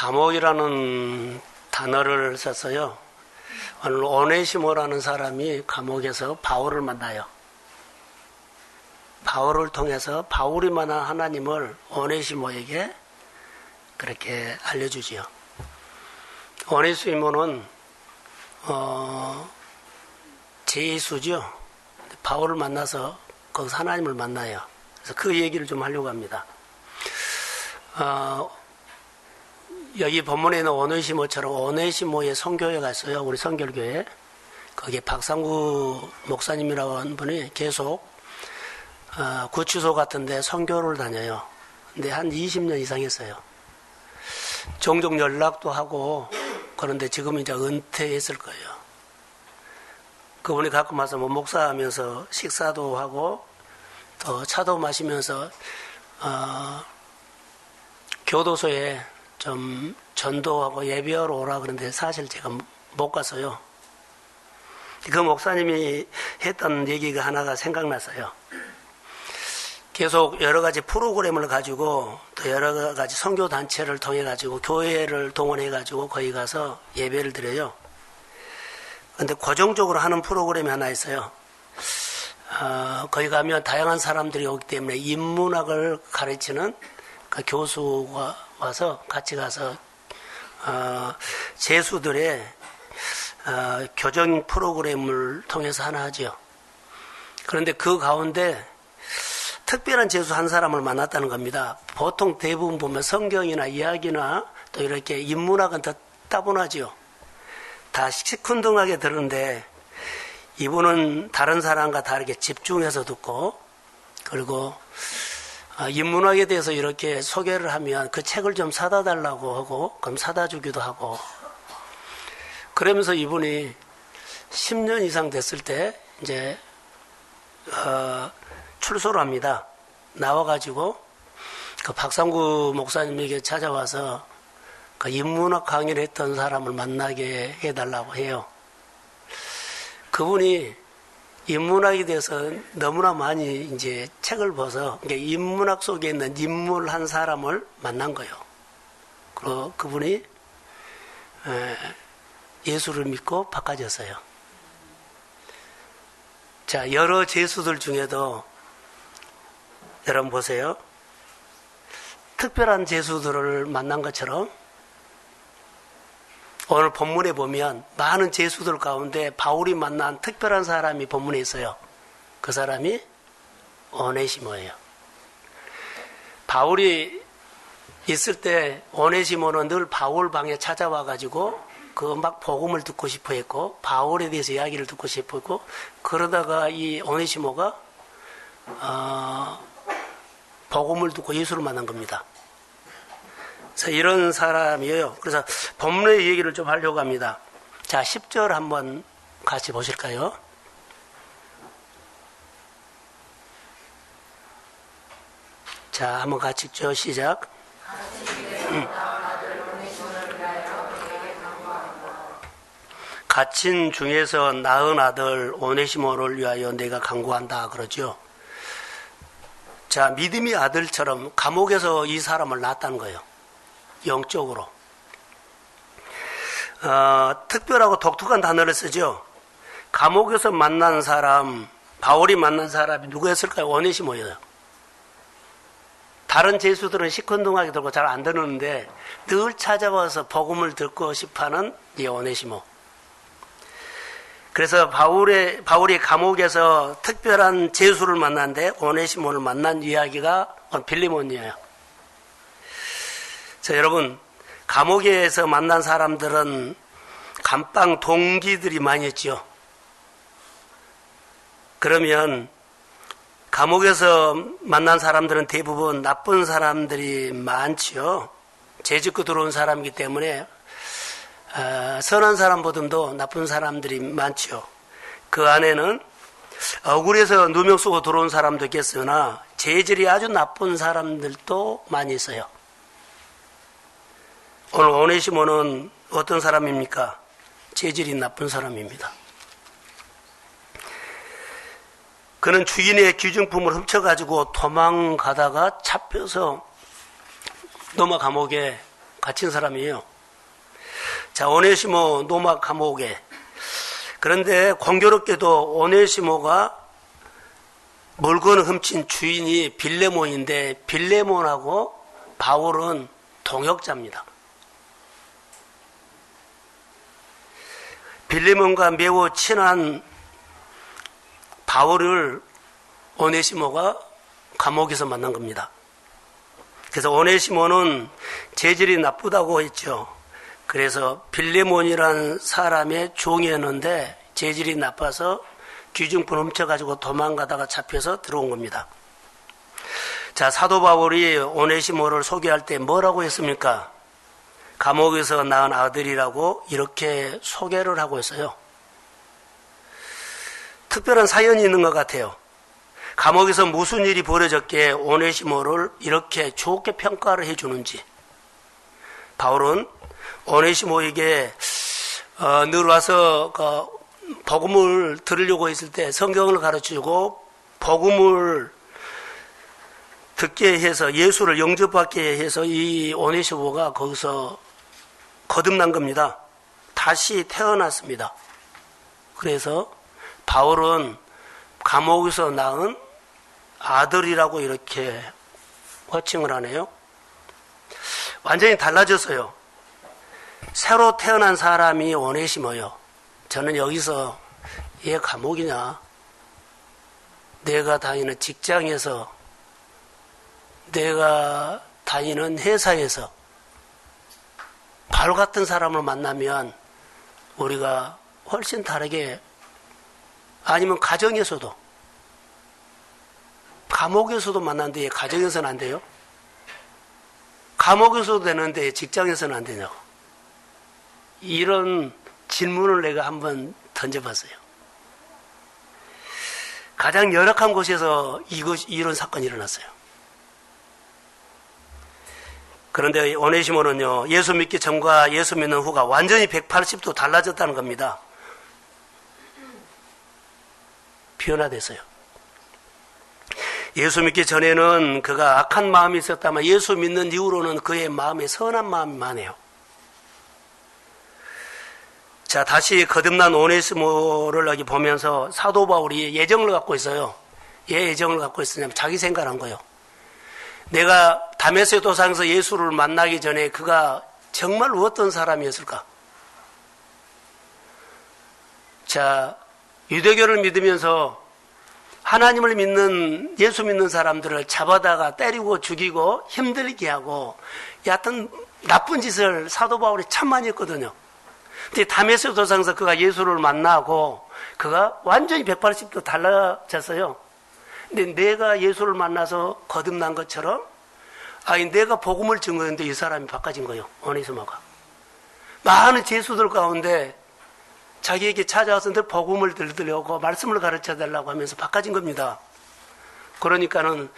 감옥이라는 단어를 썼어요. 오늘 오네시모라는 사람이 감옥에서 바울을 만나요. 바울을 통해서 바울이 만난 하나님을 오네시모에게 그렇게 알려주지요. 오네시모는 제수죠. 바울을 만나서 거기서 하나님을 만나요. 그래서 그 얘기를 좀 하려고 합니다. 여기 본문에 있는 오네시모처럼 오네시모의 선교회 갔어요. 우리 선결교회. 거기에 박상구 목사님이라고 하는 분이 계속 구치소 같은데 선교를 다녀요. 근데 한 20년 이상 했어요. 종종 연락도 하고 그런데 지금 이제 은퇴했을 거예요. 그분이 가끔 와서 뭐 목사하면서 식사도 하고 또 차도 마시면서 교도소에 좀 전도하고 예배하러 오라 그러는데 사실 제가 못 갔어요. 그 목사님이 했던 얘기가 하나가 생각났어요. 계속 여러 가지 프로그램을 가지고 또 여러 가지 선교 단체를 통해 가지고 교회를 동원해 가지고 거기 가서 예배를 드려요. 근데 고정적으로 하는 프로그램이 하나 있어요. 거기 가면 다양한 사람들이 오기 때문에 인문학을 가르치는 그 교수가 와서 같이 가서 재수들의 교정 프로그램을 통해서 하나 하죠. 그런데 그 가운데 특별한 재수 한 사람을 만났다는 겁니다. 보통 대부분 보면 성경이나 이야기나 또 이렇게 인문학은 더 따분하지요. 다 시큰둥하게 들은데 이분은 다른 사람과 다르게 집중해서 듣고 그리고 인문학에 대해서 이렇게 소개를 하면 그 책을 좀 사다 달라고 하고 그럼 사다 주기도 하고 그러면서 이분이 10년 이상 됐을 때 이제 출소를 합니다. 나와가지고 그 박상구 목사님에게 찾아와서 그 인문학 강의를 했던 사람을 만나게 해달라고 해요. 그분이 인문학에 대해서 너무나 많이 이제 책을 봐서 인문학 속에 있는 인물 한 사람을 만난 거예요. 그리고 그분이 예수를 믿고 바꿔졌어요. 자, 여러 재수들 중에도 여러분 보세요. 특별한 재수들을 만난 것처럼 오늘 본문에 보면 많은 재수들 가운데 바울이 만난 특별한 사람이 본문에 있어요. 그 사람이 오네시모예요. 바울이 있을 때 오네시모는 늘 바울 방에 찾아와가지고 그 막 복음을 듣고 싶어 했고 바울에 대해서 이야기를 듣고 싶어 했고 그러다가 이 오네시모가 복음을 듣고 예수를 만난 겁니다. 그래서 이런 사람이에요. 그래서 본문의 얘기를 좀 하려고 합니다. 자, 10절 한번 같이 보실까요? 자, 한번 같이 읽죠. 시작. 갇힌 중에서 낳은 아들 오네시모를 위하여 내가 간구한다 그러죠. 자, 믿음의 아들처럼 감옥에서 이 사람을 낳았다는 거예요. 영적으로. 특별하고 독특한 단어를 쓰죠. 감옥에서 만난 사람, 바울이 만난 사람이 누구였을까요? 오네시모예요. 다른 재수들은 시큰둥하게 들고 잘 안 듣는데 늘 찾아와서 복음을 듣고 싶어하는 이 오네시모. 그래서 바울이 감옥에서 특별한 재수를 만났는데 오네시모를 만난 이야기가 빌리몬이에요. 자, 여러분, 감옥에서 만난 사람들은 감방 동기들이 많이 있죠. 그러면 감옥에서 만난 사람들은 대부분 나쁜 사람들이 많죠. 죄 짓고 들어온 사람이기 때문에 선한 사람보다도 나쁜 사람들이 많죠. 그 안에는 억울해서 누명 쓰고 들어온 사람도 있겠으나 재질이 아주 나쁜 사람들도 많이 있어요. 오늘 오네시모는 어떤 사람입니까? 재질이 나쁜 사람입니다. 그는 주인의 귀중품을 훔쳐가지고 도망가다가 잡혀서 노마 감옥에 갇힌 사람이에요. 자, 오네시모 노마 감옥에. 그런데 공교롭게도 오네시모가 물건을 훔친 주인이 빌레몬인데 빌레몬하고 바울은 동역자입니다. 빌레몬과 매우 친한 바울을 오네시모가 감옥에서 만난 겁니다. 그래서 오네시모는 재질이 나쁘다고 했죠. 그래서 빌레몬이라는 사람의 종이었는데 재질이 나빠서 귀중품 훔쳐가지고 도망가다가 잡혀서 들어온 겁니다. 자, 사도 바울이 오네시모를 소개할 때 뭐라고 했습니까? 감옥에서 낳은 아들이라고 이렇게 소개를 하고 있어요. 특별한 사연이 있는 것 같아요. 감옥에서 무슨 일이 벌어졌기에 오네시모를 이렇게 좋게 평가를 해주는지. 바울은 오네시모에게 늘 와서 복음을 들으려고 했을 때 성경을 가르치고 복음을 듣게 해서 예수를 영접받게 해서 이 오네시모가 거기서 거듭난 겁니다. 다시 태어났습니다. 그래서 바울은 감옥에서 낳은 아들이라고 이렇게 호칭을 하네요. 완전히 달라졌어요. 새로 태어난 사람이 오네시모요. 저는 여기서 얘 감옥이냐? 내가 다니는 직장에서, 내가 다니는 회사에서 바울 같은 사람을 만나면 우리가 훨씬 다르게, 아니면 가정에서도, 감옥에서도 만났는데 가정에서는 안 돼요? 감옥에서도 되는데 직장에서는 안 되냐고. 이런 질문을 내가 한번 던져봤어요. 가장 열악한 곳에서 이런 사건이 일어났어요. 그런데 오네시모는요, 예수 믿기 전과 예수 믿는 후가 완전히 180도 달라졌다는 겁니다. 변화됐어요. 예수 믿기 전에는 그가 악한 마음이 있었다면 예수 믿는 이후로는 그의 마음에 선한 마음이 많아요. 자, 다시 거듭난 오네시모를 여기 보면서 사도 바울이 예정을 갖고 있어요. 왜 예정을 갖고 있었냐면 자기 생각한 거예요. 내가 다메섹 도상에서 예수를 만나기 전에 그가 정말 어떤 사람이었을까? 자, 유대교를 믿으면서 하나님을 믿는, 예수 믿는 사람들을 잡아다가 때리고 죽이고 힘들게 하고 여하튼 나쁜 짓을 사도 바울이 참 많이 했거든요. 근데 다메섹 도상에서 그가 예수를 만나고 그가 완전히 180도 달라졌어요. 근데 내가 예수를 만나서 거듭난 것처럼, 아니 내가 복음을 증거했는데 이 사람이 바꿔진 거예요. 오네시모가 많은 죄수들 가운데 자기에게 찾아와서 늘 복음을 들으려고 말씀을 가르쳐 달라고 하면서 바꿔진 겁니다. 그러니까는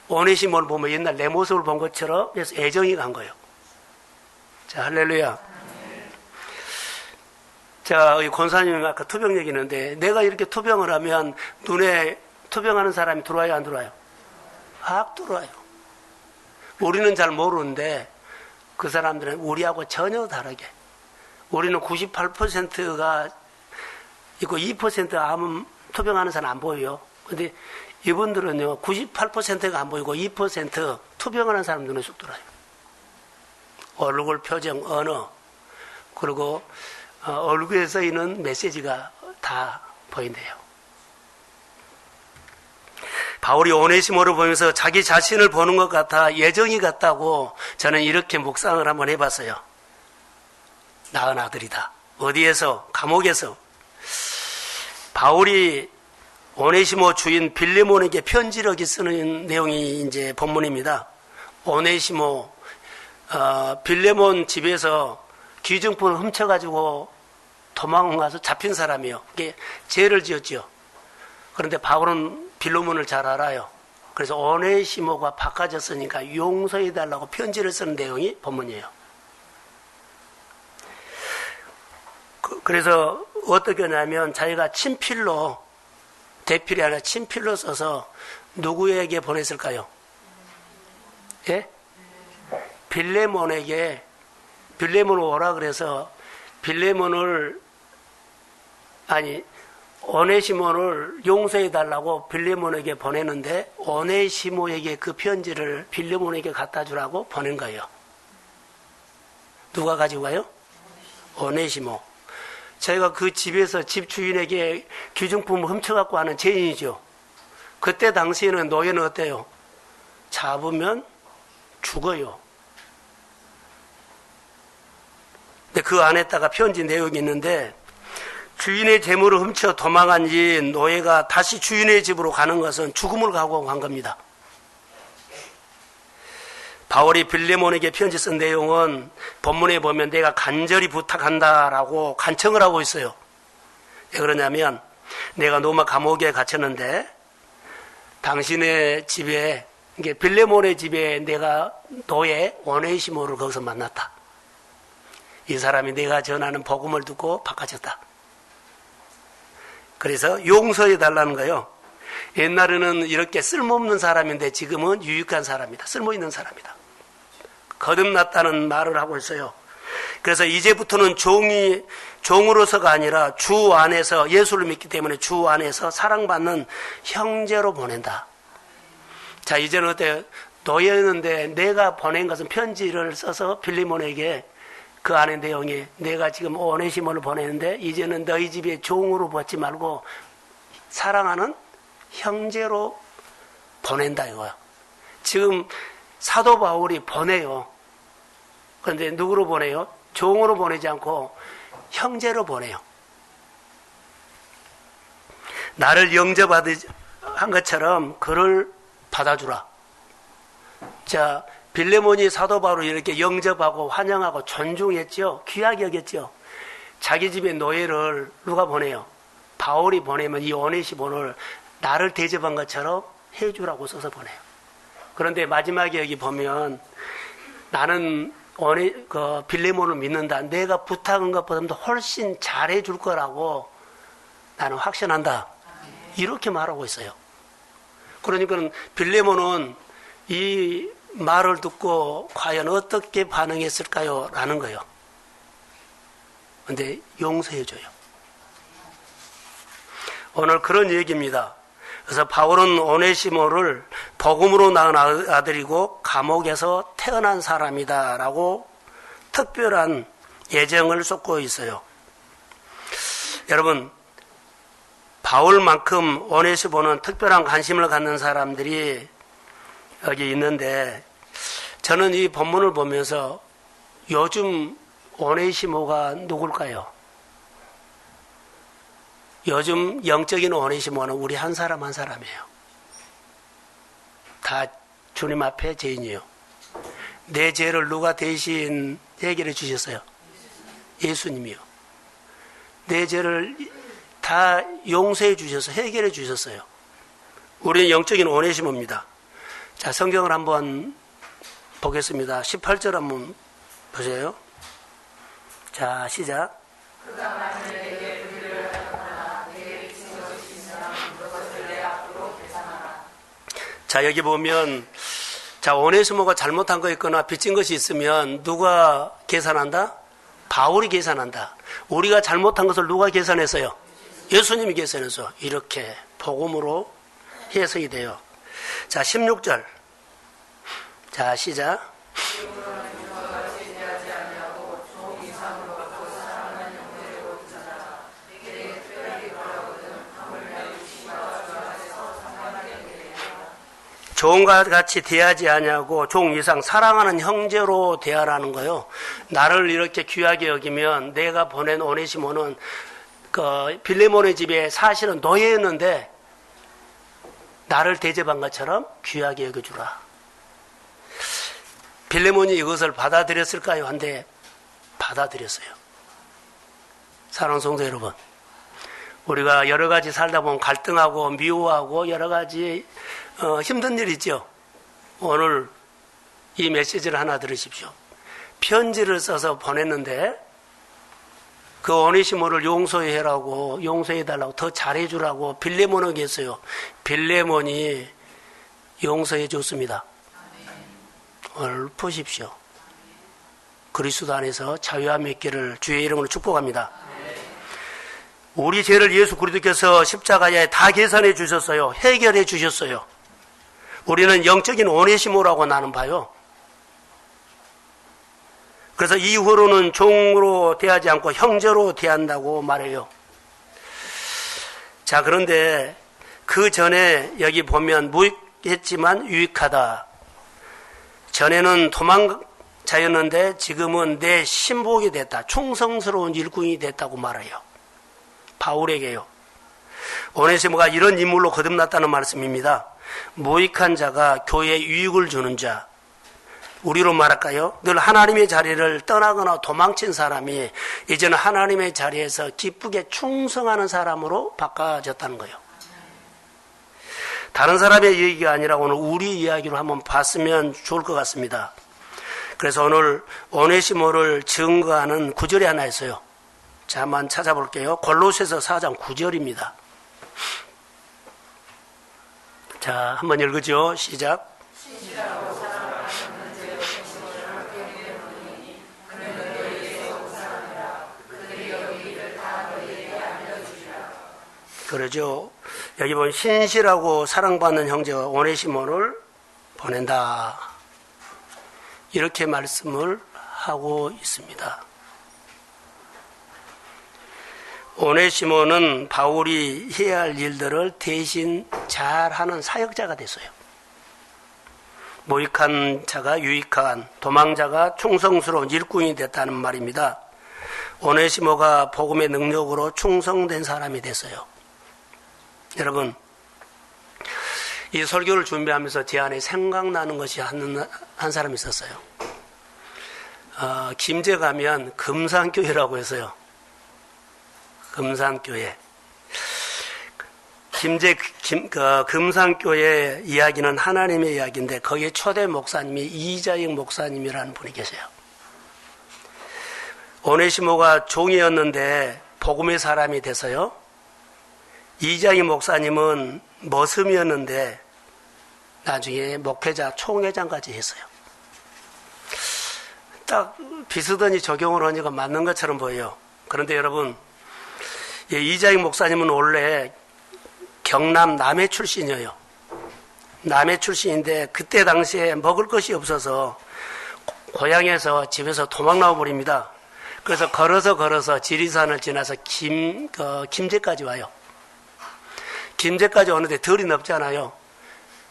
오네시모를 보면 옛날 내 모습을 본 것처럼 그래서 애정이 간 거예요. 자, 할렐루야. 자, 권사님이 아까 투병 얘기했는데 내가 이렇게 투병을 하면 눈에 투병하는 사람이 들어와요, 안 들어와요? 확 들어와요. 우리는 잘 모르는데 그 사람들은 우리하고 전혀 다르게, 우리는 98%가 있고 2% 암 투병하는 사람 안 보여요. 근데 이분들은요 98%가 안 보이고 2% 투병하는 사람 눈에 쑥 들어와요. 얼굴 표정, 언어, 그리고 얼굴에 써있는 메시지가 다 보인대요. 바울이 오네시모를 보면서 자기 자신을 보는 것 같아 예정이 같다고 저는 이렇게 묵상을 한번 해봤어요. 낳은 아들이다. 어디에서? 감옥에서. 바울이 오네시모 주인 빌레몬에게 편지를 쓰는 내용이 이제 본문입니다. 오네시모, 빌레몬 집에서 귀중품을 훔쳐가지고 도망가서 잡힌 사람이요. 이게 죄를 지었죠. 그런데 바울은 빌레몬을 잘 알아요. 그래서 오네시모가 바꿔졌으니까 용서해달라고 편지를 쓰는 내용이 본문이에요. 그래서 어떻게 하냐면 자기가 친필로, 대필이 아니라 친필로 써서 누구에게 보냈을까요? 예? 빌레몬에게 빌레몬을 오라 그래서 오네시모를 용서해 달라고 빌레몬에게 보내는데 오네시모에게 그 편지를 빌레몬에게 갖다 주라고 보낸 거예요. 누가 가지고 가요? 오네시모. 저희가 그 집에서 집 주인에게 귀중품을 훔쳐갖고 하는 죄인이죠. 그때 당시에는 노예는 어때요? 잡으면 죽어요. 근데 그 안에다가 편지 내용이 있는데 주인의 재물을 훔쳐 도망한 지 노예가 다시 주인의 집으로 가는 것은 죽음을 각오하고 간 겁니다. 바울이 빌레몬에게 편지 쓴 내용은 본문에 보면 내가 간절히 부탁한다라고 간청을 하고 있어요. 왜 그러냐면 내가 로마 감옥에 갇혔는데 당신의 집에, 이게 빌레몬의 집에 내가 노예 오네시모를 거기서 만났다. 이 사람이 내가 전하는 복음을 듣고 바꿔졌다. 그래서 용서해 달라는 거예요. 옛날에는 이렇게 쓸모없는 사람인데 지금은 유익한 사람이다. 쓸모있는 사람이다. 거듭났다는 말을 하고 있어요. 그래서 이제부터는 종으로서가 아니라 주 안에서, 예수를 믿기 때문에 주 안에서 사랑받는 형제로 보낸다. 자, 이제는 어때요? 노예였는데 내가 보낸 것은 편지를 써서 빌레몬에게 그 안에 내용이 내가 지금 오네시모를 보내는데 이제는 너희 집에 종으로 받지 말고 사랑하는 형제로 보낸다 이거야. 지금 사도 바울이 보내요. 그런데 누구로 보내요? 종으로 보내지 않고 형제로 보내요. 나를 영접한 것처럼 그를 받아주라. 자, 빌레몬이 사도 바울을 이렇게 영접하고 환영하고 존중했죠. 귀하게 여겼죠. 자기 집에 노예를 누가 보내요? 바울이 보내면 이 오네시모를 나를 대접한 것처럼 해주라고 써서 보내요. 그런데 마지막에 여기 보면 나는 빌레몬을 믿는다. 내가 부탁한 것보다도 훨씬 잘해줄 거라고 나는 확신한다. 이렇게 말하고 있어요. 그러니까 빌레몬은 이 말을 듣고 과연 어떻게 반응했을까요? 라는 거예요. 근데 용서해줘요. 오늘 그런 얘기입니다. 그래서 바울은 오네시모를 복음으로 낳은 아들이고 감옥에서 태어난 사람이다 라고 특별한 예정을 쏟고 있어요. 여러분, 바울만큼 오네시모는 특별한 관심을 갖는 사람들이 여기 있는데 저는 이 본문을 보면서 요즘 오네시모가 누굴까요? 요즘 영적인 오네시모는 우리 한 사람 한 사람이에요. 다 주님 앞에 죄인이에요. 내 죄를 누가 대신 해결해 주셨어요? 예수님이요. 내 죄를 다 용서해 주셔서 해결해 주셨어요. 우리는 영적인 오네시모입니다. 자, 성경을 한번 보겠습니다. 18절 한번 보세요. 자, 시작. 자, 여기 보면 자, 오네시모가 잘못한 거 있거나 빚진 것이 있으면 누가 계산한다? 바울이 계산한다. 우리가 잘못한 것을 누가 계산했어요? 예수님이 계산해서 이렇게 복음으로 해석이 돼요. 자, 16절. 자, 시작. 종과 같이 대하지 아니하고 종 이상 사랑하는 형제로 대하라는 거요. 나를 이렇게 귀하게 여기면 내가 보낸 오네시모는 그 빌레몬의 집에 사실은 노예였는데 나를 대접한 것처럼 귀하게 여겨주라. 빌레몬이 이것을 받아들였을까요? 한데 받아들였어요. 사랑하는 성도 여러분, 우리가 여러 가지 살다 보면 갈등하고 미워하고 여러 가지 힘든 일 있죠. 오늘 이 메시지를 하나 들으십시오. 편지를 써서 보냈는데 그 오네시모를 용서해라고, 용서해달라고, 더 잘해주라고 빌레몬에게 했어요. 빌레몬이 용서해 줬습니다. 오늘 보십시오. 그리스도 안에서 자유함이 있기를 주의 이름으로 축복합니다. 우리 죄를 예수 그리스도께서 십자가에 다 계산해 주셨어요. 해결해 주셨어요. 우리는 영적인 오네시모라고 나는 봐요. 그래서 이후로는 종으로 대하지 않고 형제로 대한다고 말해요. 자, 그런데 그 전에 여기 보면 무익했지만 유익하다. 전에는 도망자였는데 지금은 내 신복이 됐다. 충성스러운 일꾼이 됐다고 말해요. 바울에게요. 오네시모가 이런 인물로 거듭났다는 말씀입니다. 무익한 자가 교회에 유익을 주는 자. 우리로 말할까요? 늘 하나님의 자리를 떠나거나 도망친 사람이 이제는 하나님의 자리에서 기쁘게 충성하는 사람으로 바꿔졌다는 거예요. 다른 사람의 얘기가 아니라 오늘 우리 이야기로 한번 봤으면 좋을 것 같습니다. 그래서 오늘 오네시모를 증거하는 구절이 하나 있어요. 자, 한번 찾아볼게요. 골로새서 4장 9절입니다. 자, 한번 읽으죠. 시작. 그러죠. 여기 보면 신실하고 사랑받는 형제가 오네시모를 보낸다. 이렇게 말씀을 하고 있습니다. 오네시모는 바울이 해야 할 일들을 대신 잘하는 사역자가 됐어요. 무익한 자가 유익한, 도망자가 충성스러운 일꾼이 됐다는 말입니다. 오네시모가 복음의 능력으로 충성된 사람이 됐어요. 여러분, 이 설교를 준비하면서 제 안에 생각나는 것이 한 사람이 있었어요. 김제 가면 금산교회라고 해서요. 금산교회. 금산교회 이야기는 하나님의 이야기인데 거기에 초대 목사님이 이자익 목사님이라는 분이 계세요. 오네시모가 종이었는데 복음의 사람이 돼서요. 이자익 목사님은 머슴이었는데 나중에 목회자, 총회장까지 했어요. 딱 비슷하니 적용을 하니까 맞는 것처럼 보여요. 그런데 여러분, 이자익 목사님은 원래 경남 남해 출신이에요. 남해 출신인데 그때 당시에 먹을 것이 없어서 고향에서 집에서 도망 나와 버립니다. 그래서 걸어서 지리산을 지나서 김제까지 와요. 김제까지 오는데 덜이 넓잖아요.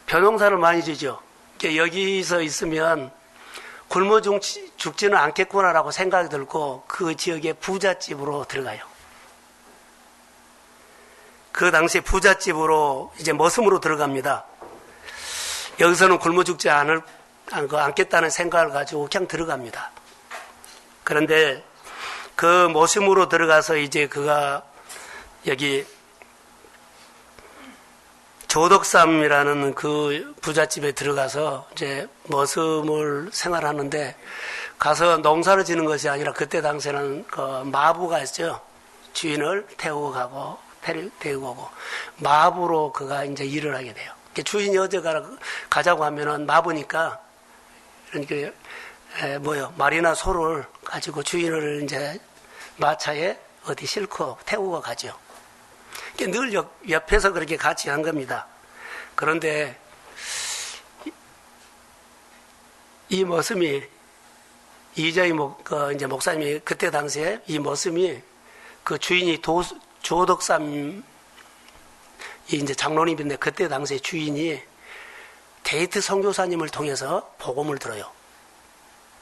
벼농사를 많이 지죠. 여기서 있으면 굶어 죽지는 않겠구나라고 생각이 들고 그 지역의 부잣집으로 들어가요. 그 당시에 부잣집으로 이제 머슴으로 들어갑니다. 여기서는 굶어 죽지 않겠다는 생각을 가지고 그냥 들어갑니다. 그런데 그 머슴으로 들어가서 이제 그가 여기 조덕삼이라는 그 부잣집에 들어가서 이제 머슴을 생활하는데 가서 농사를 지는 것이 아니라 그때 당시에는 그 마부가 있죠. 주인을 태우고 가고 데리고 오고 마부로 그가 이제 일을 하게 돼요. 주인이 어디 가자고 하면은 마부니까 그러니까 말이나 소를 가지고 주인을 이제 마차에 어디 싣고 태우고 가죠. 늘 옆에서 그렇게 같이 한 겁니다. 그런데 이 머슴이 이자익 이제 목사님이 그때 당시에 이 머슴이 그 주인이 조덕삼 이제 장로님인데 그때 당시에 주인이 데이트 선교사님을 통해서 복음을 들어요.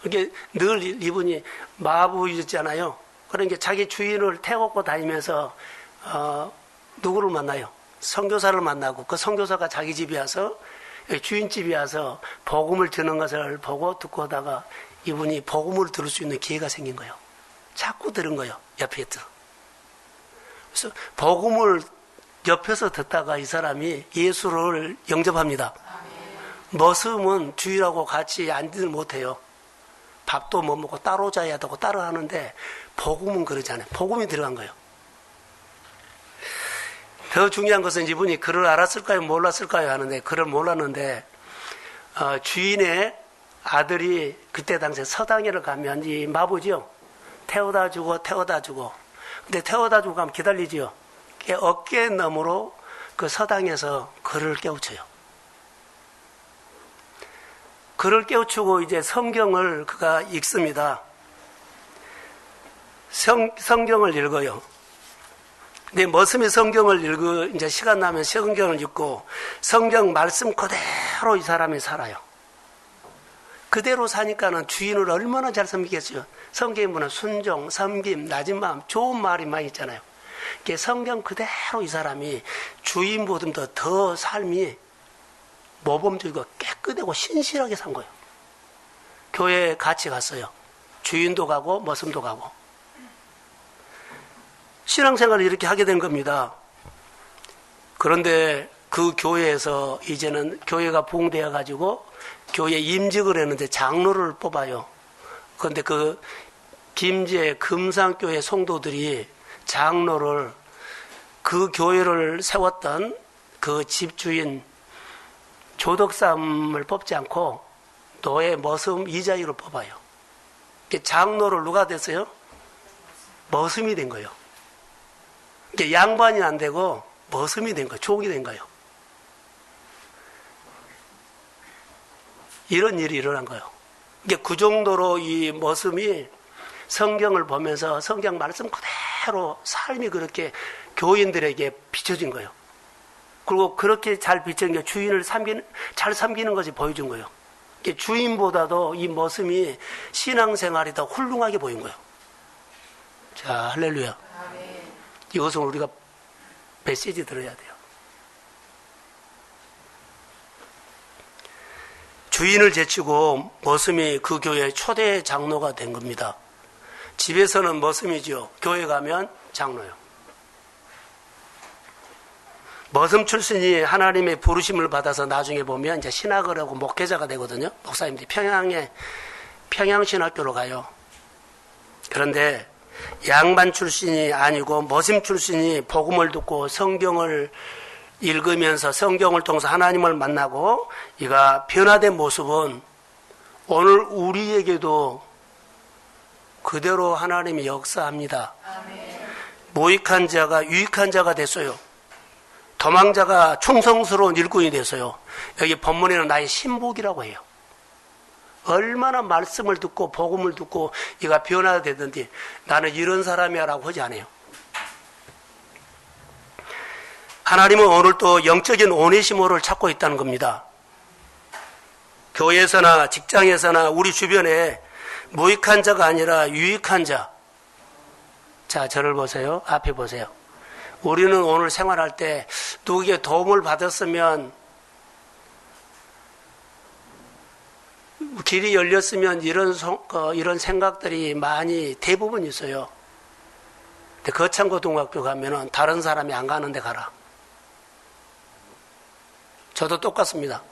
이게 늘 이분이 마부였잖아요. 그러니까 자기 주인을 태우고 다니면서 누구를 만나요? 선교사를 만나고 그 선교사가 자기 집에 와서 주인집에 와서 복음을 듣는 것을 보고 듣고 하다가 이분이 복음을 들을 수 있는 기회가 생긴 거예요. 자꾸 들은 거예요. 옆에 들어. 그래서 복음을 옆에서 듣다가 이 사람이 예수를 영접합니다. 머슴은 주인하고 같이 앉지를 못해요. 밥도 못 먹고 따로 자야 되고 따로 하는데 복음은 그러지 않아요. 복음이 들어간 거예요. 더 중요한 것은 이분이 그를 알았을까요? 몰랐을까요? 하는데 그를 몰랐는데 주인의 아들이 그때 당시에 서당에를 가면 이 마부죠. 태워다 주고 태워다 주고. 근데 태워다 주고 가면 기다리죠. 어깨 너머로 그 서당에서 그를 깨우쳐요. 그를 깨우치고 이제 성경을 그가 읽습니다. 성경을 읽어요. 근데 머슴이 성경을 이제 시간 나면 성경을 읽고 성경 말씀 그대로 이 사람이 살아요. 그대로 사니까는 주인을 얼마나 잘 섬기겠어요. 성경에 보면 순종, 섬김, 낮은 마음, 좋은 말이 많이 있잖아요. 성경 그대로 이 사람이 주인보다 더 삶이 모범적이고 깨끗하고 신실하게 산 거예요. 교회에 같이 갔어요. 주인도 가고 머슴도 가고. 신앙생활을 이렇게 하게 된 겁니다. 그런데 그 교회에서 이제는 교회가 부흥되어 가지고 교회 임직을 했는데 장로를 뽑아요. 그런데 그 김제 금산교회 성도들이 장로를 그 교회를 세웠던 그 집주인 조덕삼을 뽑지 않고 노예 머슴 이자유를 뽑아요. 장로를 누가 됐어요? 머슴이 된 거예요. 양반이 안 되고 머슴이 된 거예요. 종이 된 거예요. 이런 일이 일어난 거예요. 그 정도로 이 머슴이 성경을 보면서 성경 말씀 그대로 삶이 그렇게 교인들에게 비춰진 거예요. 그리고 그렇게 잘 비춰진 게 주인을 잘 섬기는 것이 보여준 거예요. 주인보다도 이 머슴이 신앙생활이 더 훌륭하게 보인 거예요. 자, 할렐루야. 이것은 우리가 메시지 들어야 돼요. 주인을 제치고 머슴이 그 교회의 초대 장로가 된 겁니다. 집에서는 머슴이죠. 교회 가면 장로요. 머슴 출신이 하나님의 부르심을 받아서 나중에 보면 이제 신학을 하고 목회자가 되거든요. 목사님들이 평양신학교로 가요. 그런데 양반 출신이 아니고 머슴 출신이 복음을 듣고 성경을 읽으면서 성경을 통해서 하나님을 만나고 이가 변화된 모습은 오늘 우리에게도 그대로 하나님이 역사합니다. 아멘. 모익한 자가 유익한 자가 됐어요. 도망자가 충성스러운 일꾼이 됐어요. 여기 본문에는 나의 신복이라고 해요. 얼마나 말씀을 듣고 복음을 듣고 이가 변화되든지 나는 이런 사람이야 라고 하지 않아요. 하나님은 오늘 또 영적인 오네시모를 찾고 있다는 겁니다. 교회에서나 직장에서나 우리 주변에 무익한 자가 아니라 유익한 자. 자, 저를 보세요. 앞에 보세요. 우리는 오늘 생활할 때 누구에게 도움을 받았으면 길이 열렸으면 이런 생각들이 많이 대부분 있어요. 근데 거창고등학교 가면은 다른 사람이 안 가는 데 가라. 저도 똑같습니다.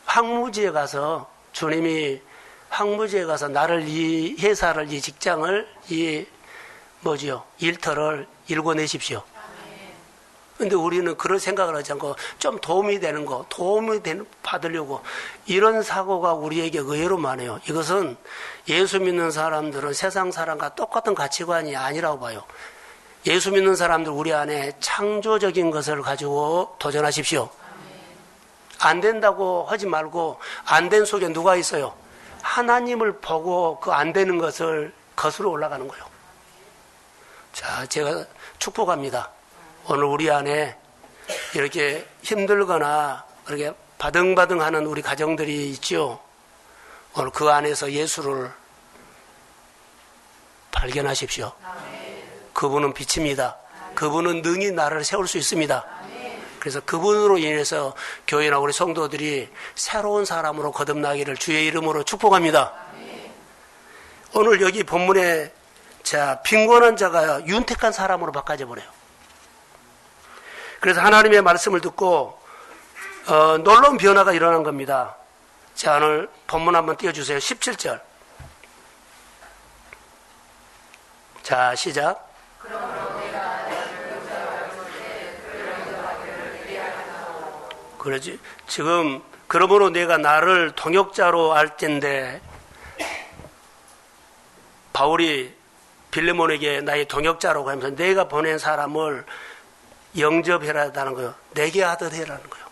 황무지에 가서 주님이 황무지에 가서 나를 이 회사를 이 직장을 일터를 일궈내십시오. 근데 우리는 그런 생각을 하지 않고 좀 도움이 받으려고 이런 사고가 우리에게 의외로 많아요. 이것은 예수 믿는 사람들은 세상 사람과 똑같은 가치관이 아니라고 봐요. 예수 믿는 사람들 우리 안에 창조적인 것을 가지고 도전하십시오. 안 된다고 하지 말고 안 된 속에 누가 있어요? 하나님을 보고 그 안 되는 것을 거슬러 올라가는 거예요. 자, 제가 축복합니다. 오늘 우리 안에 이렇게 힘들거나 그렇게 바등바등하는 우리 가정들이 있죠. 오늘 그 안에서 예수를 발견하십시오. 그분은 빛입니다. 그분은 능히 나를 세울 수 있습니다. 그래서 그분으로 인해서 교회나 우리 성도들이 새로운 사람으로 거듭나기를 주의 이름으로 축복합니다. 오늘 여기 본문에 자, 빈곤한 자가 윤택한 사람으로 바꿔져 버려요. 그래서 하나님의 말씀을 듣고 놀라운 변화가 일어난 겁니다. 자, 오늘 본문 한번 띄워주세요. 17절. 자, 시작. 그러지. 지금 그러므로 내가 나를 동역자로 알 텐데 바울이 빌레몬에게 나의 동역자라고 하면서 내가 보낸 사람을 영접해라라는 거예요. 내게 하듯 해라는 거예요.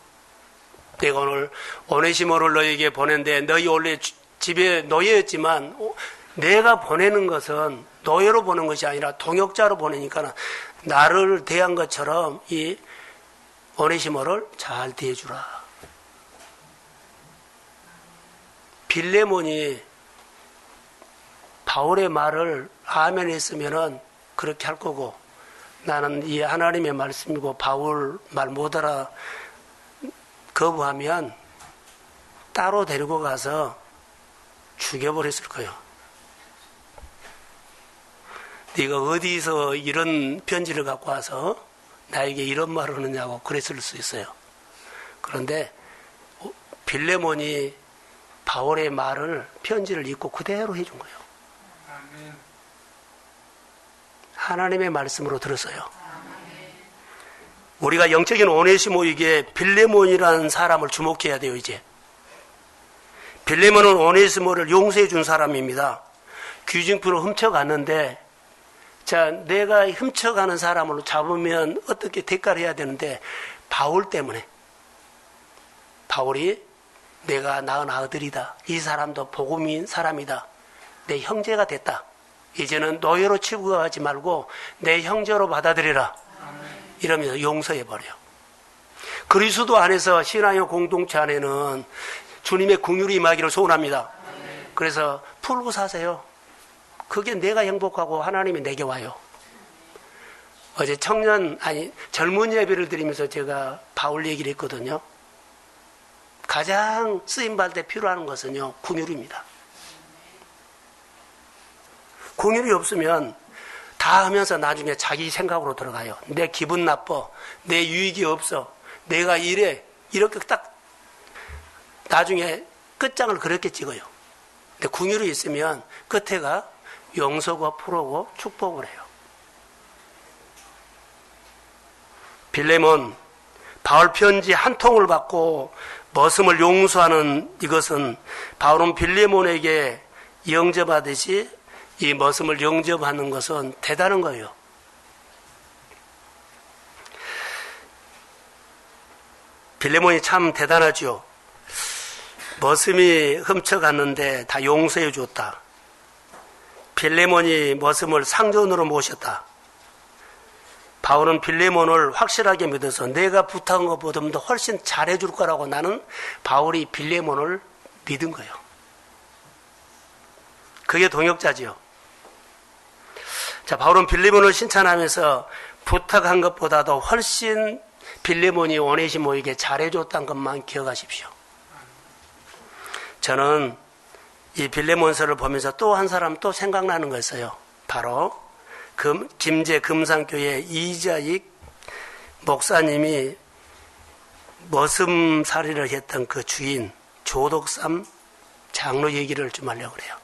내가 오늘 오네시모를 너에게 보낸데 너희 원래 집에 노예였지만 내가 보내는 것은 노예로 보낸 것이 아니라 동역자로 보내니까 나를 대한 것처럼 이 오네시모를 잘 대해주라. 빌레몬이 바울의 말을 아멘 했으면은 그렇게 할 거고, 나는 이 하나님의 말씀이고 바울 말 못 알아 거부하면 따로 데리고 가서 죽여버렸을 거예요. 네가 어디서 이런 편지를 갖고 와서 나에게 이런 말을 하느냐고 그랬을 수 있어요. 그런데 빌레몬이 바울의 말을 편지를 읽고 그대로 해준 거예요. 하나님의 말씀으로 들었어요. 우리가 영적인 오네시모에게 빌레몬이라는 사람을 주목해야 돼요. 이제 빌레몬은 오네시모를 용서해 준 사람입니다. 귀중품을 훔쳐갔는데, 자, 내가 훔쳐가는 사람을 잡으면 어떻게 대가를 해야 되는데, 바울 때문에, 바울이 내가 낳은 아들이다, 이 사람도 복음인 사람이다, 내 형제가 됐다, 이제는 노예로 취급하지 말고 내 형제로 받아들여라, 이러면서 용서해버려요. 그리스도 안에서 신앙의 공동체 안에는 주님의 긍휼이 임하기를 소원합니다. 그래서 풀고 사세요. 그게 내가 행복하고 하나님이 내게 와요. 어제 젊은 예배를 드리면서 제가 바울 얘기를 했거든요. 가장 쓰임받을 때 필요한 것은요, 긍휼입니다. 긍휼이 없으면 다 하면서 나중에 자기 생각으로 들어가요. 내 기분 나빠, 내 유익이 없어, 내가 이래, 이렇게 딱 나중에 끝장을 그렇게 찍어요. 근데 긍휼이 있으면 끝에가 용서고 풀어고 축복을 해요. 빌레몬, 바울 편지 한 통을 받고 머슴을 용서하는 이것은 바울은 빌레몬에게 영접하듯이 이 머슴을 영접하는 것은 대단한 거예요. 빌레몬이 참 대단하죠. 머슴이 훔쳐갔는데 다 용서해 줬다. 빌레몬이 머슴을 상전으로 모셨다. 바울은 빌레몬을 확실하게 믿어서 내가 부탁한 것보다도 훨씬 잘해줄 거라고 나는 바울이 빌레몬을 믿은 거예요. 그게 동역자지요. 자, 바울은 빌레몬을 칭찬하면서 부탁한 것보다도 훨씬 빌레몬이 오네시모에게 잘해줬다는 것만 기억하십시오. 저는 이 빌레몬서를 보면서 또 한 사람 또 생각나는 거였어요. 바로 김제 금산교회 이자익 목사님이 머슴살이를 했던 그 주인 조덕삼 장로 얘기를 좀 하려고 그래요.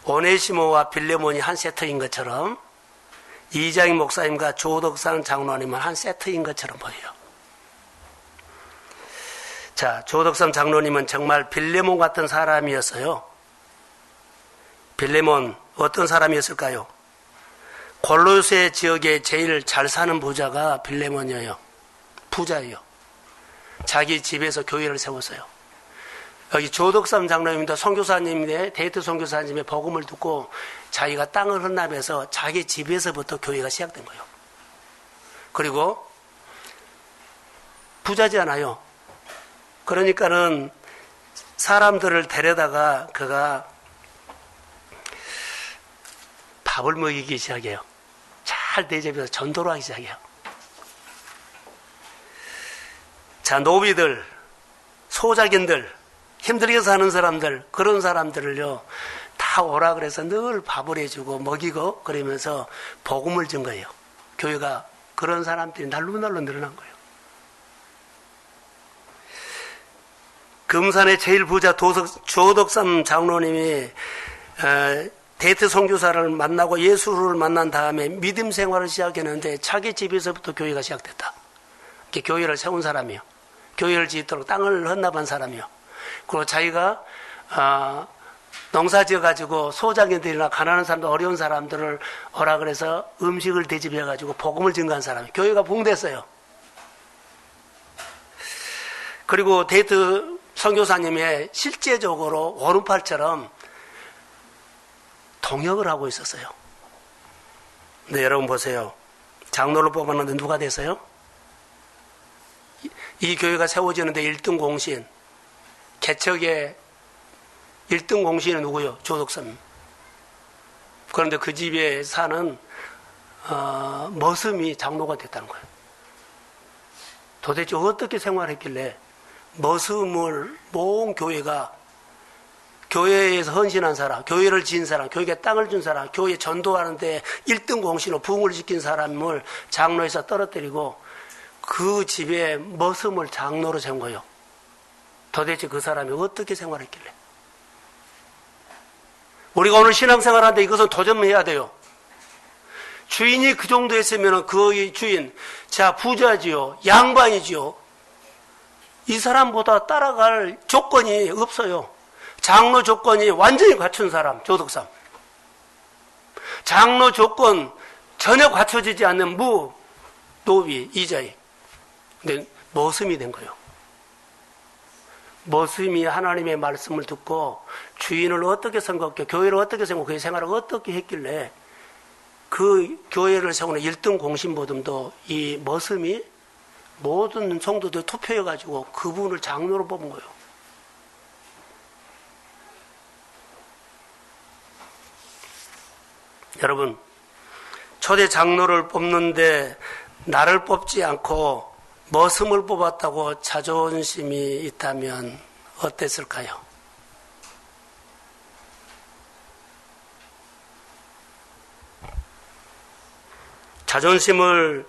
오네시모와 빌레몬이 한 세트인 것처럼 이자익 목사님과 조덕삼 장로님은 한 세트인 것처럼 보여요. 자, 조덕삼 장로님은 정말 빌레몬 같은 사람이었어요. 빌레몬 어떤 사람이었을까요? 골로새 지역에 제일 잘 사는 부자가 빌레몬이에요. 부자예요. 자기 집에서 교회를 세웠어요. 여기 조덕삼 장로님도 선교사님의 데이트 선교사님의 복음을 듣고 자기가 땅을 헌납해서 자기 집에서부터 교회가 시작된 거예요. 그리고 부자잖아요. 그러니까는 사람들을 데려다가 그가 밥을 먹이기 시작해요. 잘 대접해서 전도를 하기 시작해요. 자, 노비들, 소작인들, 힘들게 사는 사람들, 그런 사람들을요, 다 오라 그래서 늘 밥을 해주고 먹이고 그러면서 복음을 준 거예요. 교회가 그런 사람들이 날로날로 늘어난 거예요. 금산의 제일 부자 조덕삼 장로님이 데이트 선교사를 만나고 예수를 만난 다음에 믿음 생활을 시작했는데 자기 집에서부터 교회가 시작됐다. 이렇게 교회를 세운 사람이에요. 교회를 짓도록 땅을 헌납한 사람이요. 그리고 자기가 농사 지어가지고 소작인들이나 가난한 사람들, 어려운 사람들을 허락을 해서 음식을 대접해가지고 복음을 증거한 사람이 교회가 붕댔어요. 그리고 데이트 선교사님의 실제적으로 오른팔처럼 동역을 하고 있었어요. 네, 여러분 보세요. 장로를 뽑았는데 누가 됐어요? 이 교회가 세워지는데 1등 공신, 개척의 1등 공신은 누구요? 조덕선. 그런데 그 집에 사는 머슴이 장로가 됐다는 거예요. 도대체 어떻게 생활했길래 머슴을 모은 교회가, 교회에서 헌신한 사람, 교회를 지은 사람, 교회에 땅을 준 사람, 교회 전도하는데 1등 공신으로 부흥을 시킨 사람을 장로에서 떨어뜨리고 그 집에 머슴을 장로로 세운 거예요. 도대체 그 사람이 어떻게 생활했길래? 우리가 오늘 신앙생활하는데 이것은 도전해야 돼요. 주인이 그 정도 했으면 그 주인, 자, 부자지요, 양반이지요. 이 사람보다 따라갈 조건이 없어요. 장로 조건이 완전히 갖춘 사람, 조덕삼. 장로 조건 전혀 갖춰지지 않는 노비, 이자이. 근데 머슴이 된 거예요. 머슴이 하나님의 말씀을 듣고 주인을 어떻게 생각해, 교회를 어떻게 생각하고 교회 생활을 어떻게 했길래 그 교회를 세우는 1등 공신보듬도 이 머슴이 모든 성도들 투표해가지고 그분을 장로로 뽑은 거예요. 여러분, 초대 장로를 뽑는데 나를 뽑지 않고 머슴을 뽑았다고 자존심이 있다면 어땠을까요? 자존심을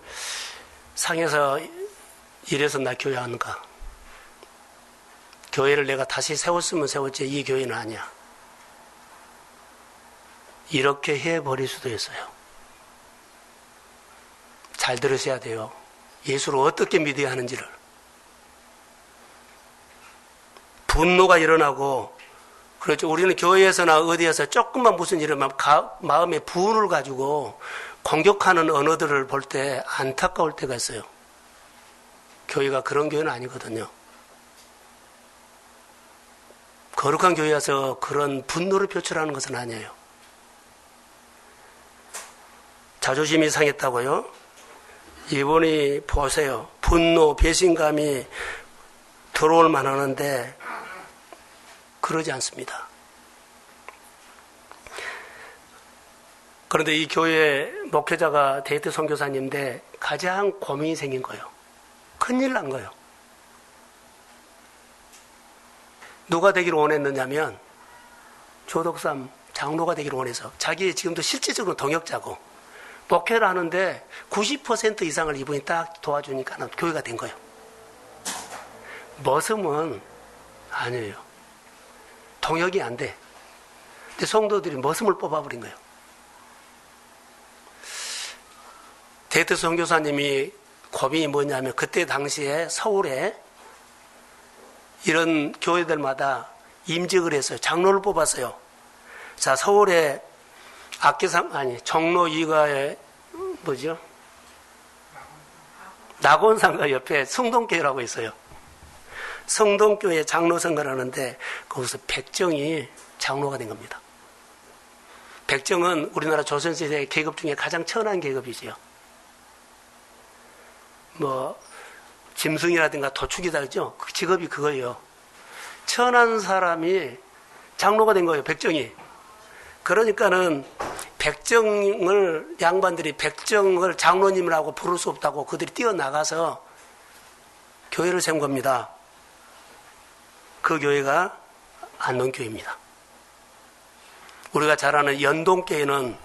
상해서 이래서 나 교회 하는가? 교회를 내가 다시 세웠으면 세웠지 이 교회는 아니야. 이렇게 해버릴 수도 있어요. 잘 들으셔야 돼요. 예수를 어떻게 믿어야 하는지를. 분노가 일어나고, 그렇죠. 우리는 교회에서나 어디에서 조금만 무슨 일을 마음에 분을 가지고 공격하는 언어들을 볼 때 안타까울 때가 있어요. 교회가 그런 교회는 아니거든요. 거룩한 교회에서 그런 분노를 표출하는 것은 아니에요. 자존심이 상했다고요? 이분이 보세요. 분노, 배신감이 들어올 만하는데 그러지 않습니다. 그런데 이 교회 목회자가 데이트 선교사님인데 가장 고민이 생긴 거예요. 큰일 난 거예요. 누가 되기를 원했느냐면 조덕삼 장로가 되기를 원해서 자기 지금도 실질적으로 동역자고 목회를 하는데 90% 이상을 이분이 딱 도와주니까 교회가 된 거예요. 머슴은 아니에요. 동역이 안 돼. 근데 성도들이 머슴을 뽑아버린 거예요. 데이트 선교사님이 고민이 뭐냐면 그때 당시에 서울에 이런 교회들마다 임직을 했어요. 장로를 뽑았어요. 자, 서울에 종로 2가에 뭐죠? 낙원상가 옆에 성동교회라고 있어요. 성동교회 장로 선거를 하는데 거기서 백정이 장로가 된 겁니다. 백정은 우리나라 조선시대 계급 중에 가장 천한 계급이지요. 뭐 짐승이라든가 도축이다 그죠? 그 직업이 그거예요. 천한 사람이 장로가 된 거예요. 백정이. 그러니까는 양반들이 백정을 장로님이라고 부를 수 없다고 그들이 뛰어나가서 교회를 세운 겁니다. 그 교회가 안동교회입니다. 우리가 잘 아는 연동교회는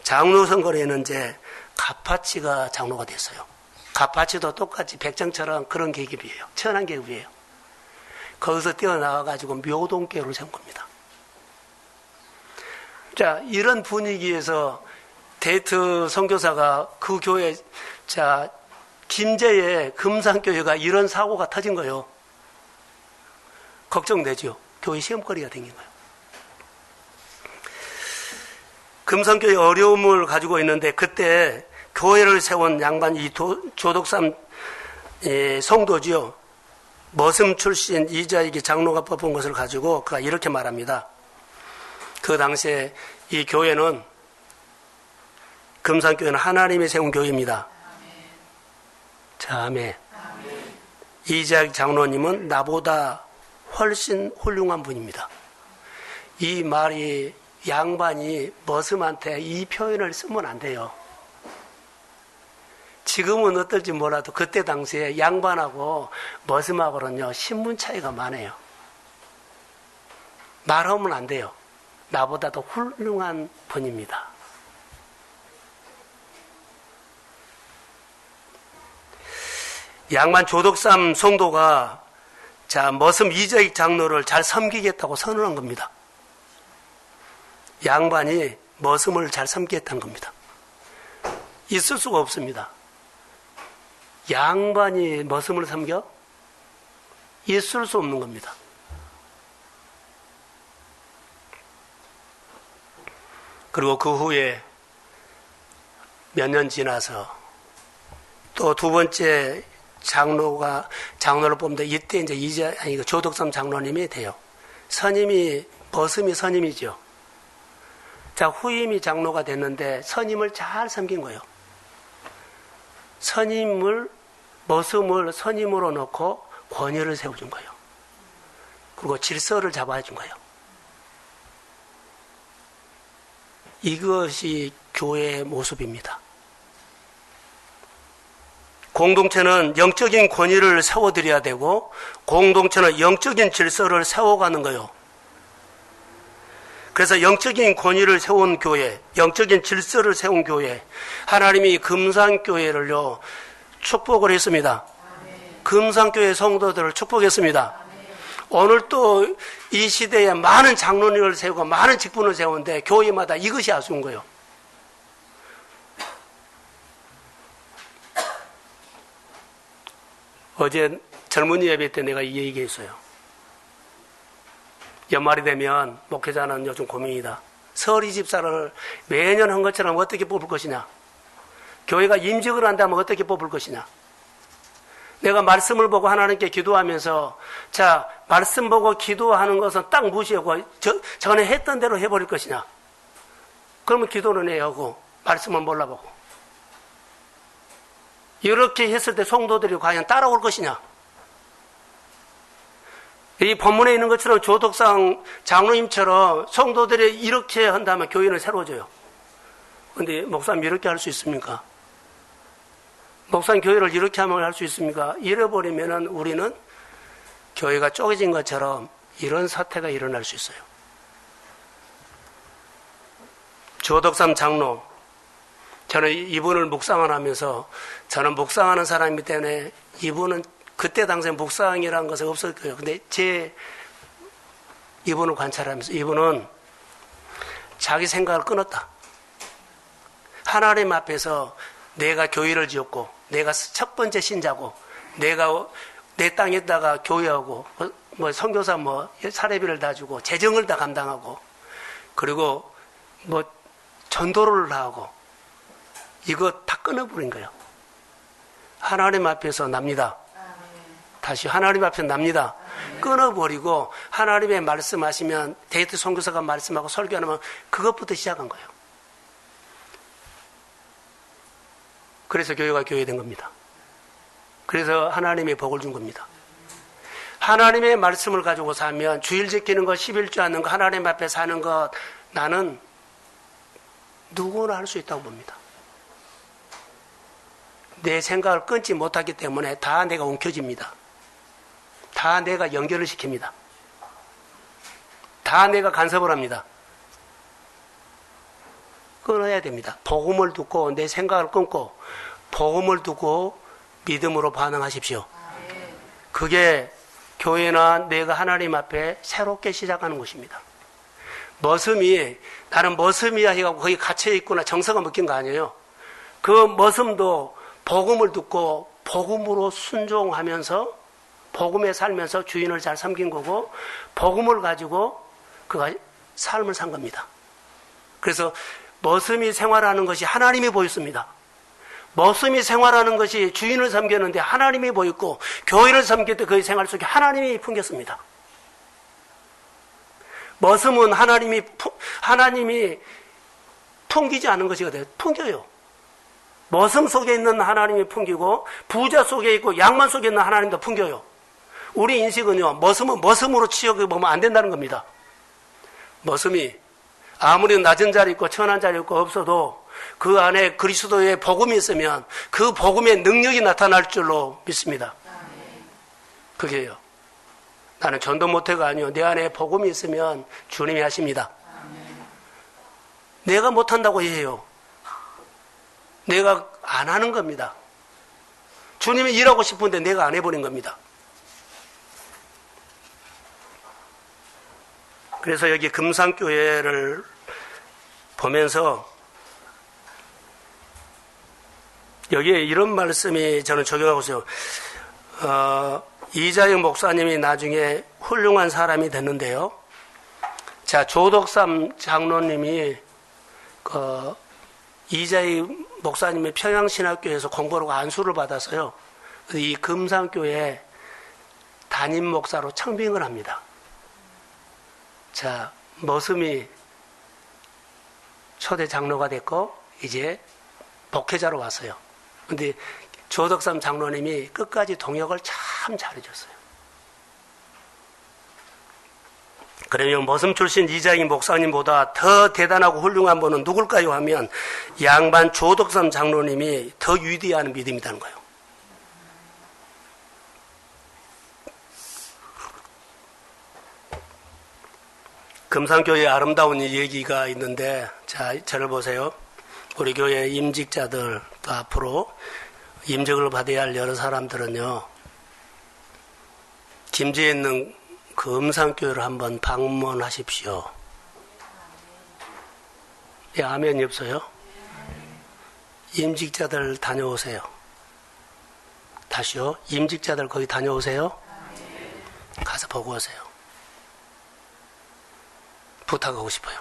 장로 선거를 했는데 가파치가 장로가 됐어요. 가파치도 똑같이 백정처럼 그런 계급이에요. 천한 계급이에요. 거기서 뛰어나가가지고 묘동교회를 세운 겁니다. 자, 이런 분위기에서 데이트 선교사가 그 교회, 자, 김제에 금산교회가 이런 사고가 터진 거예요. 걱정되죠. 교회 시험거리가 생긴 거예요. 금산교회 어려움을 가지고 있는데 그때 교회를 세운 양반 이 조덕삼 성도지요. 머슴 출신 이자익이 장로가 뽑은 것을 가지고 그가 이렇게 말합니다. 그 당시에 이 교회는 금산교회는 하나님이 세운 교회입니다. 자, 아멘. 이자익 장로님은 나보다 훨씬 훌륭한 분입니다. 이 말이 양반이 머슴한테 이 표현을 쓰면 안 돼요. 지금은 어떨지 몰라도 그때 당시에 양반하고 머슴하고는요 신분 차이가 많아요. 말하면 안 돼요. 나보다 더 훌륭한 분입니다. 양반 조덕삼 성도가 자 머슴 이자익 장로를 잘 섬기겠다고 선언한 겁니다. 양반이 머슴을 잘 섬기겠다는 겁니다. 있을 수가 없습니다. 양반이 머슴을 섬겨? 있을 수 없는 겁니다. 그리고 그 후에 몇 년 지나서 또 두 번째 장로를 뽑는데 이때 이제 조덕삼 장로님이 돼요. 선임이 머슴이 선임이죠. 자, 후임이 장로가 됐는데 선임을 잘 섬긴 거예요. 머슴을 선임으로 놓고 권위를 세워준 거예요. 그리고 질서를 잡아준 거예요. 이것이 교회의 모습입니다. 공동체는 영적인 권위를 세워드려야 되고 공동체는 영적인 질서를 세워가는 거예요. 그래서 영적인 권위를 세운 교회, 영적인 질서를 세운 교회, 하나님이 금산교회를요 축복을 했습니다. 금산교회 성도들을 축복했습니다. 오늘 또 이 시대에 많은 장로님을 세우고 많은 직분을 세우는데 교회마다 이것이 아쉬운 거예요. 어제 젊은이 예배 때 내가 이 얘기했어요. 연말이 되면 목회자는 요즘 고민이다. 서리 집사를 매년 한 것처럼 어떻게 뽑을 것이냐. 교회가 임직을 한다면 어떻게 뽑을 것이냐. 내가 말씀을 보고 하나님께 기도하면서 자 말씀 보고 기도하는 것은 딱 무시하고 전에 했던 대로 해버릴 것이냐. 그러면 기도는 해야 하고 말씀은 몰라보고 이렇게 했을 때 성도들이 과연 따라올 것이냐. 이 본문에 있는 것처럼 조덕상 장로님처럼 성도들이 이렇게 한다면 교회는 새로워져요. 그런데 목사님 이렇게 할 수 있습니까? 목사님 교회를 이렇게 하면 할 수 있습니까? 잃어버리면 우리는 교회가 쪼개진 것처럼 이런 사태가 일어날 수 있어요. 조덕삼 장로, 저는 이분을 묵상을 하면서 저는 묵상하는 사람이기 때문에 이분은 그때 당시에 묵상이라는 것은 없을 거예요. 근데 이분을 관찰하면서 이분은 자기 생각을 끊었다. 하나님 앞에서 내가 교회를 지었고 내가 첫 번째 신자고 내가 내 땅에다가 교회하고 뭐 선교사 뭐 사례비를 다 주고 재정을 다 감당하고 그리고 뭐 전도를 다 하고 이거 다 끊어버린 거예요. 하나님 앞에서 납니다. 다시 하나님 앞에서 납니다. 끊어버리고 하나님의 말씀하시면 데이트 선교사가 말씀하고 설교하면 그것부터 시작한 거예요. 그래서 교회가 교회된 겁니다. 그래서 하나님의 복을 준 겁니다. 하나님의 말씀을 가지고 살면 주일 지키는 것, 11조 하는 것, 하나님 앞에 사는 것 나는 누구나 할 수 있다고 봅니다. 내 생각을 끊지 못하기 때문에 다 내가 움켜집니다. 다 내가 연결을 시킵니다. 다 내가 간섭을 합니다. 끊어야 됩니다. 복음을 듣고 내 생각을 끊고 복음을 두고 믿음으로 반응하십시오. 그게 교회나 내가 하나님 앞에 새롭게 시작하는 것입니다. 머슴이 나는 머슴이야 해가지고 거기 갇혀 있구나 정서가 묶인 거 아니에요. 그 머슴도 복음을 듣고 복음으로 순종하면서 복음에 살면서 주인을 잘 섬긴 거고 복음을 가지고 그가 삶을 산 겁니다. 그래서 머슴이 생활하는 것이 하나님이 보였습니다. 머슴이 생활하는 것이 주인을 섬겼는데 하나님이 보였고 교회를 섬길 때 그의 생활 속에 하나님이 풍겼습니다. 머슴은 하나님이 풍기지 않은 것이 돼요. 풍겨요. 머슴 속에 있는 하나님이 풍기고 부자 속에 있고 양만 속에 있는 하나님도 풍겨요. 우리 인식은요, 머슴은 머슴으로 취급해보면 안 된다는 겁니다. 머슴이 아무리 낮은 자리 있고 천한 자리 있고 없어도 그 안에 그리스도의 복음이 있으면 그 복음의 능력이 나타날 줄로 믿습니다. 그게요. 나는 전도 못해가 아니요. 내 안에 복음이 있으면 주님이 하십니다. 내가 못한다고 해요. 내가 안 하는 겁니다. 주님이 일하고 싶은데 내가 안 해버린 겁니다. 그래서 여기 금산교회를 보면서 여기에 이런 말씀이 저는 적용하고 있어요. 이자영 목사님이 나중에 훌륭한 사람이 됐는데요. 자, 조덕삼 장로님이 이자영 목사님의 평양신학교에서 공부하고 안수를 받아서요. 이 금산교회 담임 목사로 청빙을 합니다. 자, 머슴이 초대 장로가 됐고 이제 목회자로 왔어요. 근데 조덕삼 장로님이 끝까지 동역을 참 잘해줬어요. 그러면 머슴 출신 이자영 목사님보다 더 대단하고 훌륭한 분은 누굴까요 하면 양반 조덕삼 장로님이 더 위대한 믿음이라는 거예요. 금산교회에 아름다운 얘기가 있는데, 자, 저를 보세요. 우리 교회 임직자들, 또 앞으로 임직을 받아야 할 여러 사람들은요, 김제에 있는 그 음산교회를 한번 방문하십시오. 예, 아멘이 없어요? 임직자들 다녀오세요. 다시요. 임직자들 거기 다녀오세요. 가서 보고 오세요. 부탁하고 싶어요.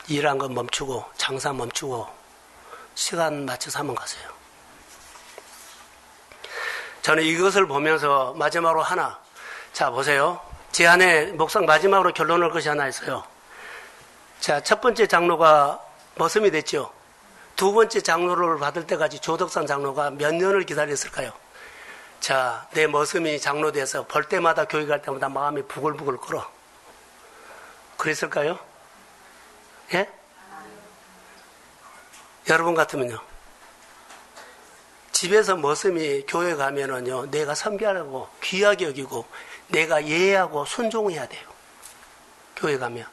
일한 건 멈추고 장사 멈추고 시간 맞춰서 한번 가세요. 저는 이것을 보면서 마지막으로 하나, 자 보세요. 제 안에 목상 마지막으로 결론할 것이 하나 있어요. 자, 첫 번째 장로가 머슴이 됐죠. 두 번째 장로를 받을 때까지 조덕산 장로가 몇 년을 기다렸을까요? 자, 내 머슴이 장로 돼서 볼 때마다 교회 갈 때마다 마음이 부글부글 끓어. 그랬을까요? 예? 여러분 같으면요. 집에서 머슴이 교회 가면은요, 내가 섬기하고 귀하게 여기고 내가 예하고 순종해야 돼요. 교회 가면.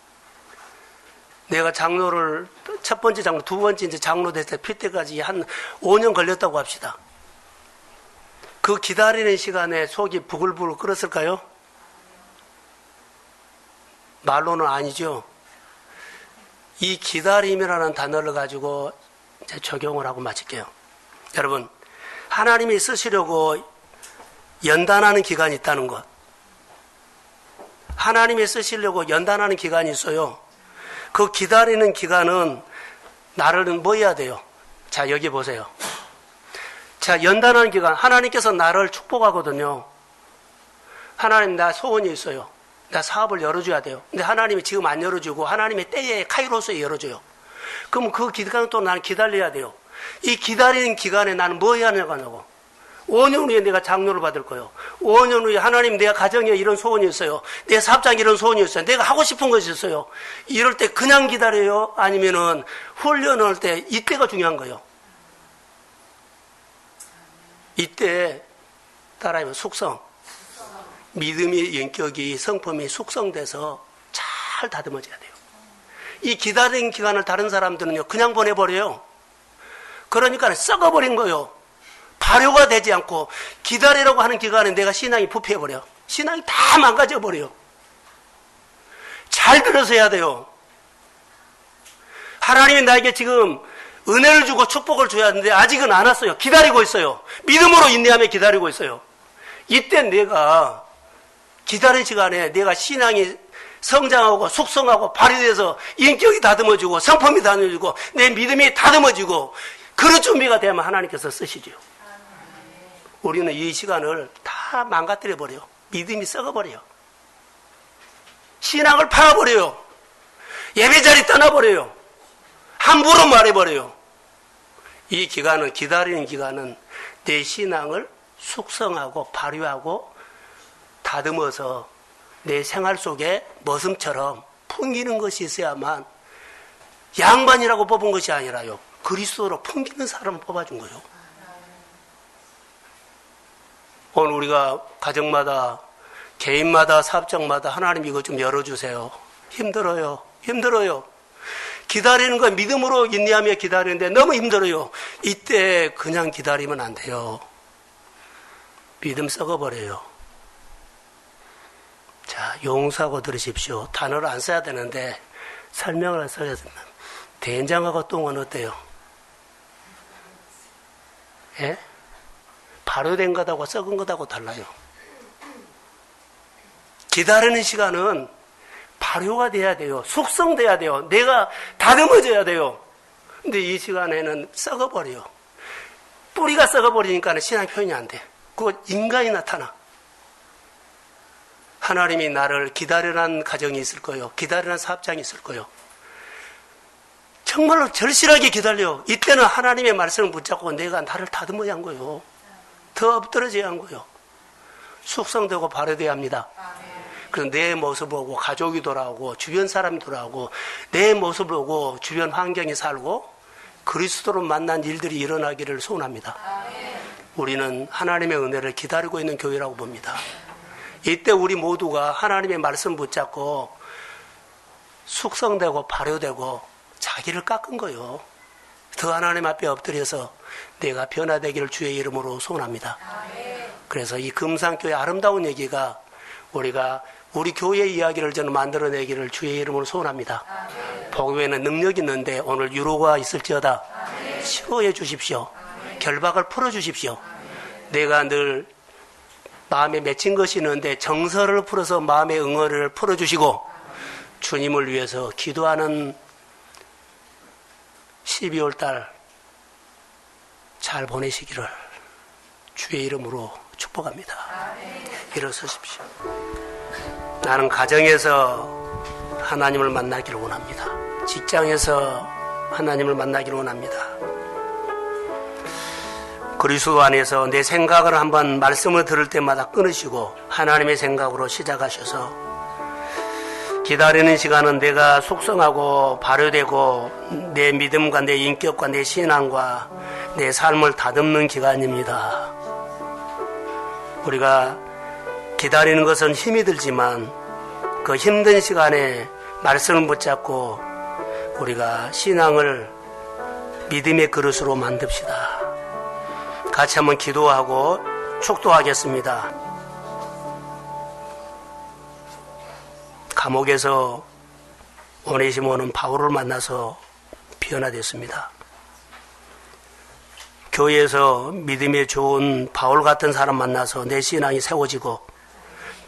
내가 장로를 첫 번째 장로, 두 번째 이제 장로 됐을 때 필 때까지 한 5년 걸렸다고 합시다. 그 기다리는 시간에 속이 부글부글 끓었을까요? 말로는 아니죠. 이 기다림이라는 단어를 가지고 이제 적용을 하고 마칠게요. 여러분, 하나님이 쓰시려고 연단하는 기간이 있다는 것. 하나님이 쓰시려고 연단하는 기간이 있어요. 그 기다리는 기간은 나를 뭐 해야 돼요? 자, 여기 보세요. 자, 연단하는 기간, 하나님께서 나를 축복하거든요. 하나님, 나 소원이 있어요. 나 사업을 열어줘야 돼요. 근데 하나님이 지금 안 열어주고 하나님의 때에 카이로스에 열어줘요. 그럼 그 기간을 또 나는 기다려야 돼요. 이 기다리는 기간에 나는 뭐 해야 하냐고. 5년 후에 내가 장로를 받을 거예요. 5년 후에 하나님, 내가 가정에 이런 소원이 있어요. 내 사업장에 이런 소원이 있어요. 내가 하고 싶은 것이 있어요. 이럴 때 그냥 기다려요? 아니면은 훈련을 할 때 이때가 중요한 거예요. 이때 따라하면 숙성. 믿음의 인격이 성품이 숙성돼서 잘 다듬어져야 돼요. 이 기다리는 기간을 다른 사람들은요, 그냥 보내버려요. 그러니까 썩어버린 거예요. 발효가 되지 않고 기다리라고 하는 기간에 내가 신앙이 부패해버려. 신앙이 다 망가져버려요. 잘 들어서 해야 돼요. 하나님이 나에게 지금 은혜를 주고 축복을 줘야 하는데 아직은 안 왔어요. 기다리고 있어요. 믿음으로 인내하며 기다리고 있어요. 이때 내가 기다린 시간에 내가 신앙이 성장하고 숙성하고 발휘돼서 인격이 다듬어지고 성품이 다듬어지고 내 믿음이 다듬어지고 그런 준비가 되면 하나님께서 쓰시죠. 우리는 이 시간을 다 망가뜨려 버려요. 믿음이 썩어버려요. 신앙을 팔아버려요. 예배자리 떠나버려요. 함부로 말해버려요. 이 기간은, 기다리는 기간은 내 신앙을 숙성하고 발휘하고 다듬어서 내 생활 속에 머슴처럼 풍기는 것이 있어야만, 양반이라고 뽑은 것이 아니라요, 그리스도로 풍기는 사람을 뽑아준 거예요. 오늘 우리가 가정마다, 개인마다, 사업장마다 하나님 이거 좀 열어주세요. 힘들어요. 기다리는 건 믿음으로 인내하며 기다리는데 너무 힘들어요. 이때 그냥 기다리면 안 돼요. 믿음 썩어버려요. 자, 용서하고 들으십시오. 단어를 안 써야 되는데 설명을 써야 됩니다. 된장하고 똥은 어때요? 예? 발효된 것하고 썩은 것하고 달라요. 기다리는 시간은 발효가 돼야 돼요. 숙성돼야 돼요. 내가 다듬어져야 돼요. 근데 이 시간에는 썩어버려요. 뿌리가 썩어버리니까 신앙 표현이 안 돼. 그거 인간이 나타나. 하나님이 나를 기다리는 가정이 있을 거예요. 기다리는 사업장이 있을 거예요. 정말로 절실하게 기다려. 이때는 하나님의 말씀을 붙잡고 내가 나를 다듬어야 한 거예요. 더 엎드러져야 한 거예요. 숙성되고 발효돼야 합니다. 그래서 내 모습 보고 가족이 돌아오고 주변 사람이 돌아오고 내 모습 보고 주변 환경이 살고 그리스도로 만난 일들이 일어나기를 소원합니다. 우리는 하나님의 은혜를 기다리고 있는 교회라고 봅니다. 이때 우리 모두가 하나님의 말씀 붙잡고 숙성되고 발효되고 자기를 깎은 거예요. 더 하나님 앞에 엎드려서 내가 변화되기를 주의 이름으로 소원합니다. 그래서 이 금산교회 아름다운 얘기가 우리가 우리 교회의 이야기를 저는 만들어내기를 주의 이름으로 소원합니다. 복음에는 능력이 있는데 오늘 유로가 있을지어다 치료해 주십시오. 결박을 풀어주십시오. 내가 늘 마음에 맺힌 것이 있는데 정서를 풀어서 마음의 응어를 풀어주시고 주님을 위해서 기도하는 12월 달 잘 보내시기를 주의 이름으로 축복합니다. 일어서십시오. 나는 가정에서 하나님을 만나기를 원합니다. 직장에서 하나님을 만나기를 원합니다. 그리스도 안에서 내 생각을 한번 말씀을 들을 때마다 끊으시고 하나님의 생각으로 시작하셔서 기다리는 시간은 내가 숙성하고 발효되고 내 믿음과 내 인격과 내 신앙과 내 삶을 다듬는 기간입니다. 우리가 기다리는 것은 힘이 들지만 그 힘든 시간에 말씀을 붙잡고 우리가 신앙을 믿음의 그릇으로 만듭시다. 같이 한번 기도하고 축도하겠습니다. 감옥에서 오네시모는 바울을 만나서 변화됐습니다. 교회에서 믿음이 좋은 바울 같은 사람 만나서 내 신앙이 세워지고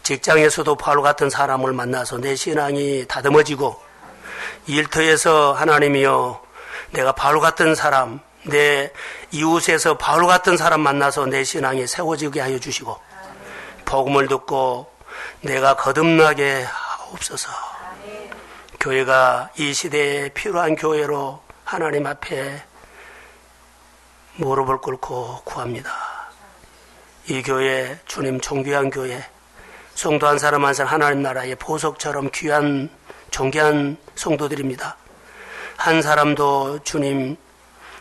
직장에서도 바울 같은 사람을 만나서 내 신앙이 다듬어지고 일터에서 하나님이여 내가 바울 같은 사람 내 이웃에서 바울 같은 사람 만나서 내 신앙이 세워지게 하여 주시고 복음을 듣고 내가 거듭나게 하옵소서. 교회가 이 시대에 필요한 교회로 하나님 앞에 무릎을 꿇고 구합니다. 이 교회 주님 존귀한 교회 성도 한 사람 한 사람 하나님 나라의 보석처럼 귀한 존귀한 성도들입니다. 한 사람도 주님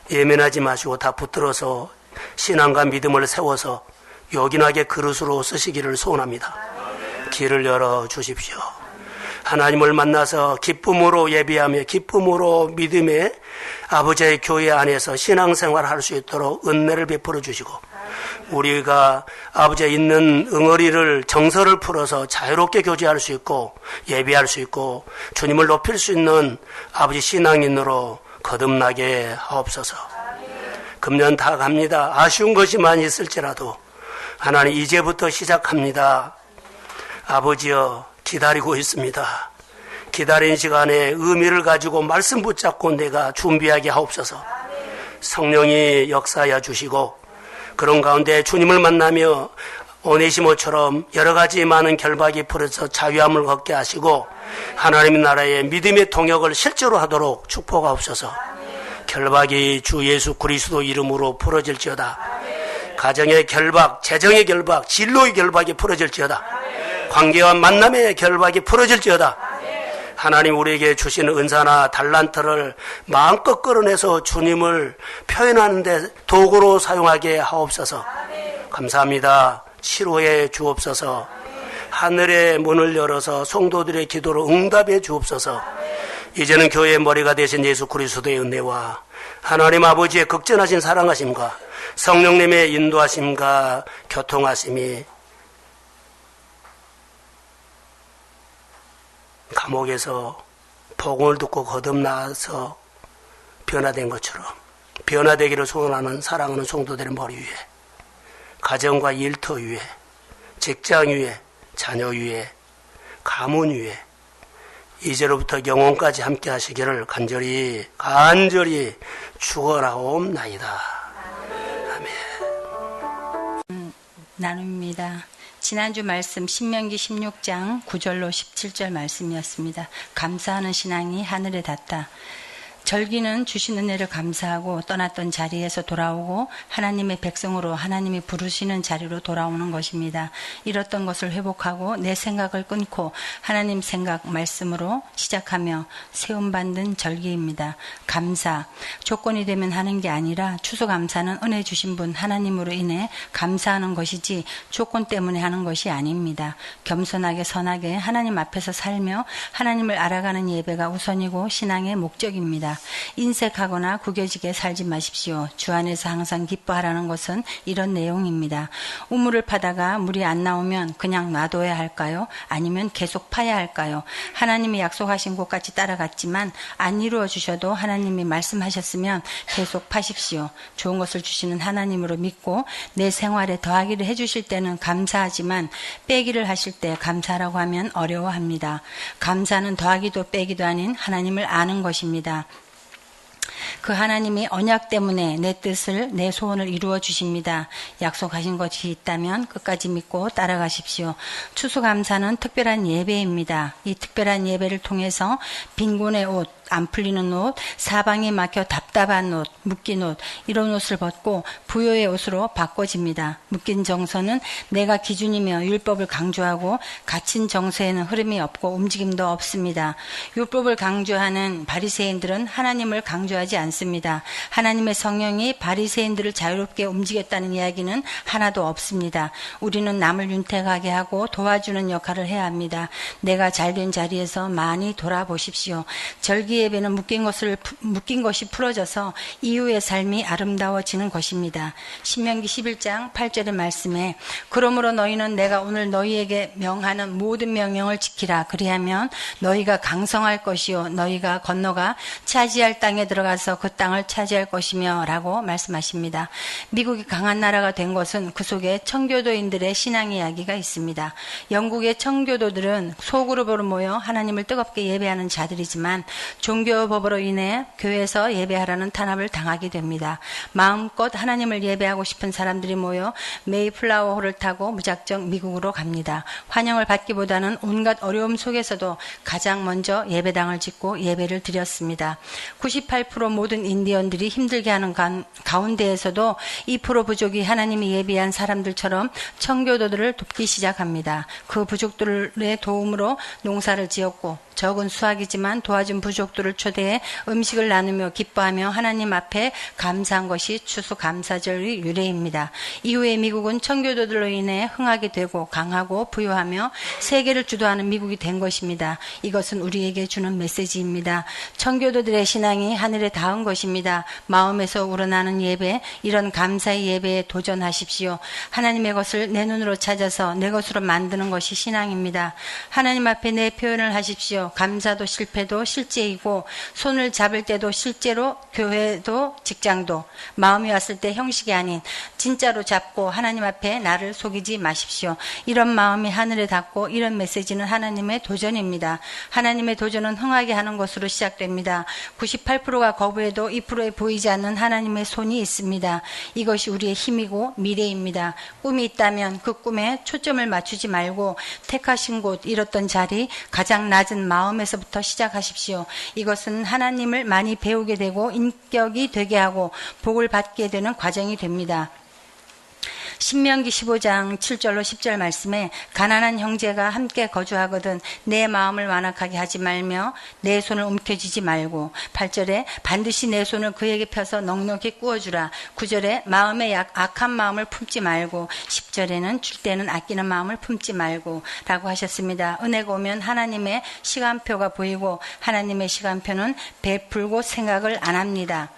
예민하지 마시고 다 붙들어서 신앙과 믿음을 세워서 요긴하게 그릇으로 쓰시기를 소원합니다. 길을 열어 주십시오. 하나님을 만나서 기쁨으로 예배하며 기쁨으로 믿음의 아버지의 교회 안에서 신앙생활을 할 수 있도록 은혜를 베풀어 주시고 우리가 아버지의 있는 응어리를 정서를 풀어서 자유롭게 교제할 수 있고 예배할 수 있고 주님을 높일 수 있는 아버지 신앙인으로 거듭나게 하옵소서. 금년 다 갑니다. 아쉬운 것이 많이 있을지라도 하나님 이제부터 시작합니다. 아버지여 기다리고 있습니다. 기다린 시간에 의미를 가지고 말씀 붙잡고 내가 준비하게 하옵소서. 성령이 역사하여 주시고 그런 가운데 주님을 만나며 오네시모처럼 여러 가지 많은 결박이 풀어서 자유함을 걷게 하시고 하나님 나라의 믿음의 통역을 실제로 하도록 축복하옵소서. 결박이 주 예수 그리스도 이름으로 풀어질지어다. 가정의 결박, 재정의 결박, 진로의 결박이 풀어질지어다. 관계와 만남의 결박이 풀어질지어다. 하나님 우리에게 주신 은사나 달란트를 마음껏 끌어내서 주님을 표현하는 데 도구로 사용하게 하옵소서. 감사합니다. 치료해 주옵소서. 하늘의 문을 열어서 성도들의 기도로 응답해 주옵소서. 이제는 교회의 머리가 되신 예수 그리스도의 은혜와 하나님 아버지의 극전하신 사랑하심과 성령님의 인도하심과 교통하심이 감옥에서 복음을 듣고 거듭나서 변화된 것처럼 변화되기를 소원하는 사랑하는 성도들의 머리 위에, 가정과 일터 위에, 직장 위에, 자녀 위에, 가문 위에 이제로부터 영원까지 함께 하시기를 간절히 축원하옵나이다. 아멘. 나눔입니다. 지난주 말씀 신명기 16장 9절로 17절 말씀이었습니다. 감사하는 신앙이 하늘에 닿다. 절기는 주신 은혜를 감사하고 떠났던 자리에서 돌아오고 하나님의 백성으로 하나님이 부르시는 자리로 돌아오는 것입니다. 잃었던 것을 회복하고 내 생각을 끊고 하나님 생각 말씀으로 시작하며 세움받는 절기입니다. 감사, 조건이 되면 하는 게 아니라 추수감사는 은혜 주신 분 하나님으로 인해 감사하는 것이지 조건 때문에 하는 것이 아닙니다. 겸손하게 선하게 하나님 앞에서 살며 하나님을 알아가는 예배가 우선이고 신앙의 목적입니다. 인색하거나 구겨지게 살지 마십시오. 주 안에서 항상 기뻐하라는 것은 이런 내용입니다. 우물을 파다가 물이 안 나오면 그냥 놔둬야 할까요? 아니면 계속 파야 할까요? 하나님이 약속하신 곳까지 따라갔지만 안 이루어 주셔도 하나님이 말씀하셨으면 계속 파십시오. 좋은 것을 주시는 하나님으로 믿고 내 생활에 더하기를 해주실 때는 감사하지만 빼기를 하실 때 감사라고 하면 어려워합니다. 감사는 더하기도 빼기도 아닌 하나님을 아는 것입니다. 그 하나님이 언약 때문에 내 뜻을, 내 소원을 이루어 주십니다. 약속하신 것이 있다면 끝까지 믿고 따라가십시오. 추수감사는 특별한 예배입니다. 이 특별한 예배를 통해서 빈곤의 옷, 안 풀리는 옷, 사방이 막혀 답답한 옷, 묶인 옷, 이런 옷을 벗고 부요의 옷으로 바꿔집니다. 묶인 정서는 내가 기준이며 율법을 강조하고 갇힌 정서에는 흐름이 없고 움직임도 없습니다. 율법을 강조하는 바리새인들은 하나님을 강조하지 않습니다. 하나님의 성령이 바리새인들을 자유롭게 움직였다는 이야기는 하나도 없습니다. 우리는 남을 윤택하게 하고 도와주는 역할을 해야 합니다. 내가 잘된 자리에서 많이 돌아보십시오. 절기 예배는 묶인 것이 풀어져서 이후의 삶이 아름다워지는 것입니다. 신명기 11장 8절의 말씀에 그러므로 너희는 내가 오늘 너희에게 명하는 모든 명령을 지키라. 그리하면 너희가 강성할 것이요 너희가 건너가 차지할 땅에 들어가서 그 땅을 차지할 것이며 라고 말씀하십니다. 미국이 강한 나라가 된 것은 그 속에 청교도인들의 신앙 이야기가 있습니다. 영국의 청교도들은 소그룹으로 모여 하나님을 뜨겁게 예배하는 자들이지만 종교법으로 인해 교회에서 예배하라는 탄압을 당하게 됩니다. 마음껏 하나님을 예배하고 싶은 사람들이 모여 메이플라워호를 타고 무작정 미국으로 갑니다. 환영을 받기보다는 온갖 어려움 속에서도 가장 먼저 예배당을 짓고 예배를 드렸습니다. 98% 모든 인디언들이 힘들게 하는 가운데에서도 2% 부족이 하나님이 예비한 사람들처럼 청교도들을 돕기 시작합니다. 그 부족들의 도움으로 농사를 지었고 적은 수확이지만 도와준 부족들을 초대해 음식을 나누며 기뻐하며 하나님 앞에 감사한 것이 추수감사절의 유래입니다. 이후에 미국은 청교도들로 인해 흥하게 되고 강하고 부유하며 세계를 주도하는 미국이 된 것입니다. 이것은 우리에게 주는 메시지입니다. 청교도들의 신앙이 하늘에 닿은 것입니다. 마음에서 우러나는 예배, 이런 감사의 예배에 도전하십시오. 하나님의 것을 내 눈으로 찾아서 내 것으로 만드는 것이 신앙입니다. 하나님 앞에 내 표현을 하십시오. 하십시오. 감사도 실패도 실제이고 손을 잡을 때도 실제로 교회도 직장도 마음이 왔을 때 형식이 아닌 진짜로 잡고 하나님 앞에 나를 속이지 마십시오. 이런 마음이 하늘에 닿고 이런 메시지는 하나님의 도전입니다. 하나님의 도전은 흥하게 하는 것으로 시작됩니다. 98%가 거부해도 2%에 보이지 않는 하나님의 손이 있습니다. 이것이 우리의 힘이고 미래입니다. 꿈이 있다면 그 꿈에 초점을 맞추지 말고 택하신 곳, 잃었던 자리, 가장 낮은 마음에서부터 시작하십시오. 이것은 하나님을 많이 배우게 되고 인격이 되게 하고 복을 받게 되는 과정이 됩니다. 신명기 15장 7절로 10절 말씀에 가난한 형제가 함께 거주하거든 내 마음을 완악하게 하지 말며 내 손을 움켜쥐지 말고 8절에 반드시 내 손을 그에게 펴서 넉넉히 구워주라 9절에 마음에 악한 마음을 품지 말고 10절에는 줄 때는 아끼는 마음을 품지 말고 라고 하셨습니다. 은혜가 오면 하나님의 시간표가 보이고 하나님의 시간표는 베풀고 생각을 안 합니다.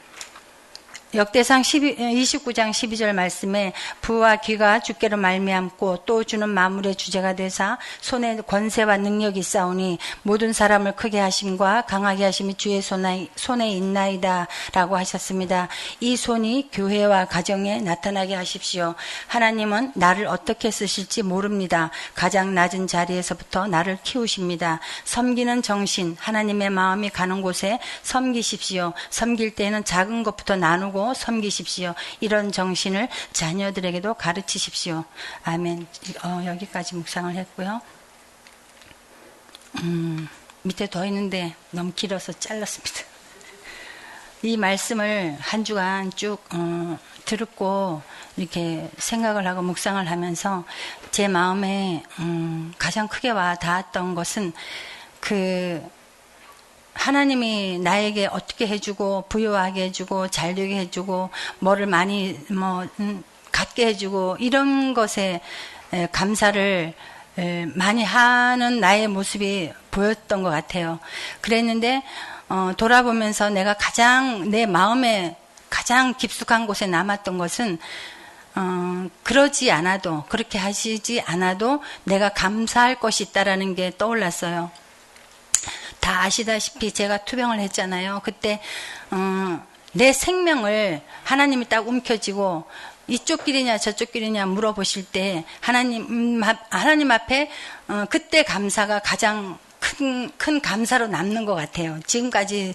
역대상 29장 12절 말씀에 부와 귀가 주께로 말미암고 또 주는 만물의 주제가 되사 손에 권세와 능력이 있사오니 모든 사람을 크게 하심과 강하게 하심이 주의 손에 있나이다 라고 하셨습니다. 이 손이 교회와 가정에 나타나게 하십시오. 하나님은 나를 어떻게 쓰실지 모릅니다. 가장 낮은 자리에서부터 나를 키우십니다. 섬기는 정신, 하나님의 마음이 가는 곳에 섬기십시오. 섬길 때는 작은 것부터 나누고 섬기십시오. 이런 정신을 자녀들에게도 가르치십시오. 아멘. 여기까지 묵상을 했고요. 밑에 더 있는데 너무 길어서 잘랐습니다. 이 말씀을 한 주간 쭉 듣고 이렇게 생각을 하고 묵상을 하면서 제 마음에 가장 크게 와 닿았던 것은 하나님이 나에게 어떻게 해주고 부유하게 해주고 잘되게 해주고 뭐를 많이 갖게 해주고 이런 것에 감사를 많이 하는 나의 모습이 보였던 것 같아요. 그랬는데 돌아보면서 내가 내 마음에 가장 깊숙한 곳에 남았던 것은 그렇게 하시지 않아도 내가 감사할 것이 있다라는 게 떠올랐어요. 다 아시다시피 제가 투병을 했잖아요. 그때 내 생명을 하나님이 딱 움켜쥐고 이쪽 길이냐 저쪽 길이냐 물어보실 때 하나님 앞에 그때 감사가 가장 큰 감사로 남는 것 같아요. 지금까지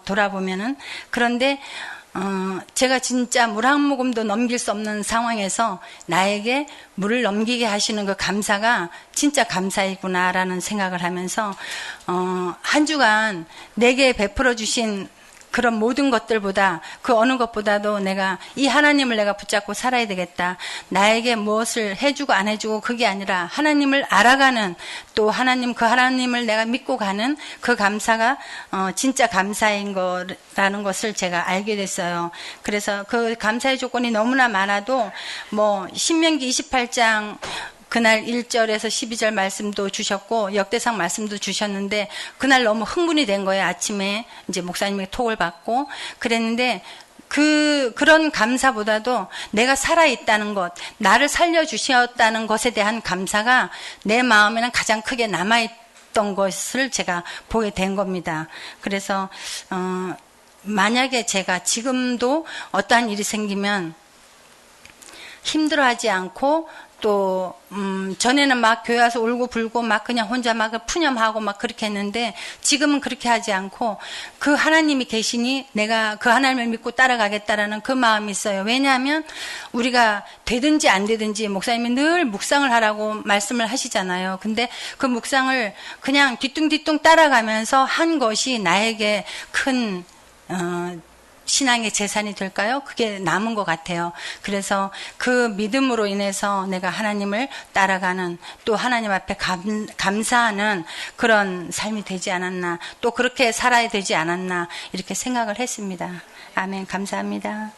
돌아보면은. 그런데 제가 진짜 물 한 모금도 넘길 수 없는 상황에서 나에게 물을 넘기게 하시는 그 감사가 진짜 감사이구나라는 생각을 하면서 한 주간 내게 베풀어 주신 그런 모든 것들보다 그 어느 것보다도 이 하나님을 내가 붙잡고 살아야 되겠다. 나에게 무엇을 해주고 안 해주고 그게 아니라 하나님을 알아가는 또 그 하나님을 내가 믿고 가는 그 감사가 진짜 감사인 거라는 것을 제가 알게 됐어요. 그래서 그 감사의 조건이 너무나 많아도 신명기 28장 그날 1절에서 12절 말씀도 주셨고 역대상 말씀도 주셨는데 그날 너무 흥분이 된 거예요. 아침에 이제 목사님의 톡을 받고 그랬는데 그런 감사보다도 내가 살아있다는 것, 나를 살려주셨다는 것에 대한 감사가 내 마음에는 가장 크게 남아있던 것을 제가 보게 된 겁니다. 그래서 만약에 제가 지금도 어떠한 일이 생기면 힘들어하지 않고 또 전에는 막 교회 와서 울고 불고 막 그냥 혼자 막 푸념하고 막 그렇게 했는데 지금은 그렇게 하지 않고 그 하나님이 계시니 내가 그 하나님을 믿고 따라가겠다라는 그 마음이 있어요. 왜냐하면 우리가 되든지 안 되든지 목사님이 늘 묵상을 하라고 말씀을 하시잖아요. 근데 그 묵상을 그냥 뒤뚱뒤뚱 따라가면서 한 것이 나에게 큰 신앙의 재산이 될까요? 그게 남은 것 같아요. 그래서 그 믿음으로 인해서 내가 하나님을 따라가는 또 하나님 앞에 감사하는 그런 삶이 되지 않았나 또 그렇게 살아야 되지 않았나 이렇게 생각을 했습니다. 아멘. 감사합니다.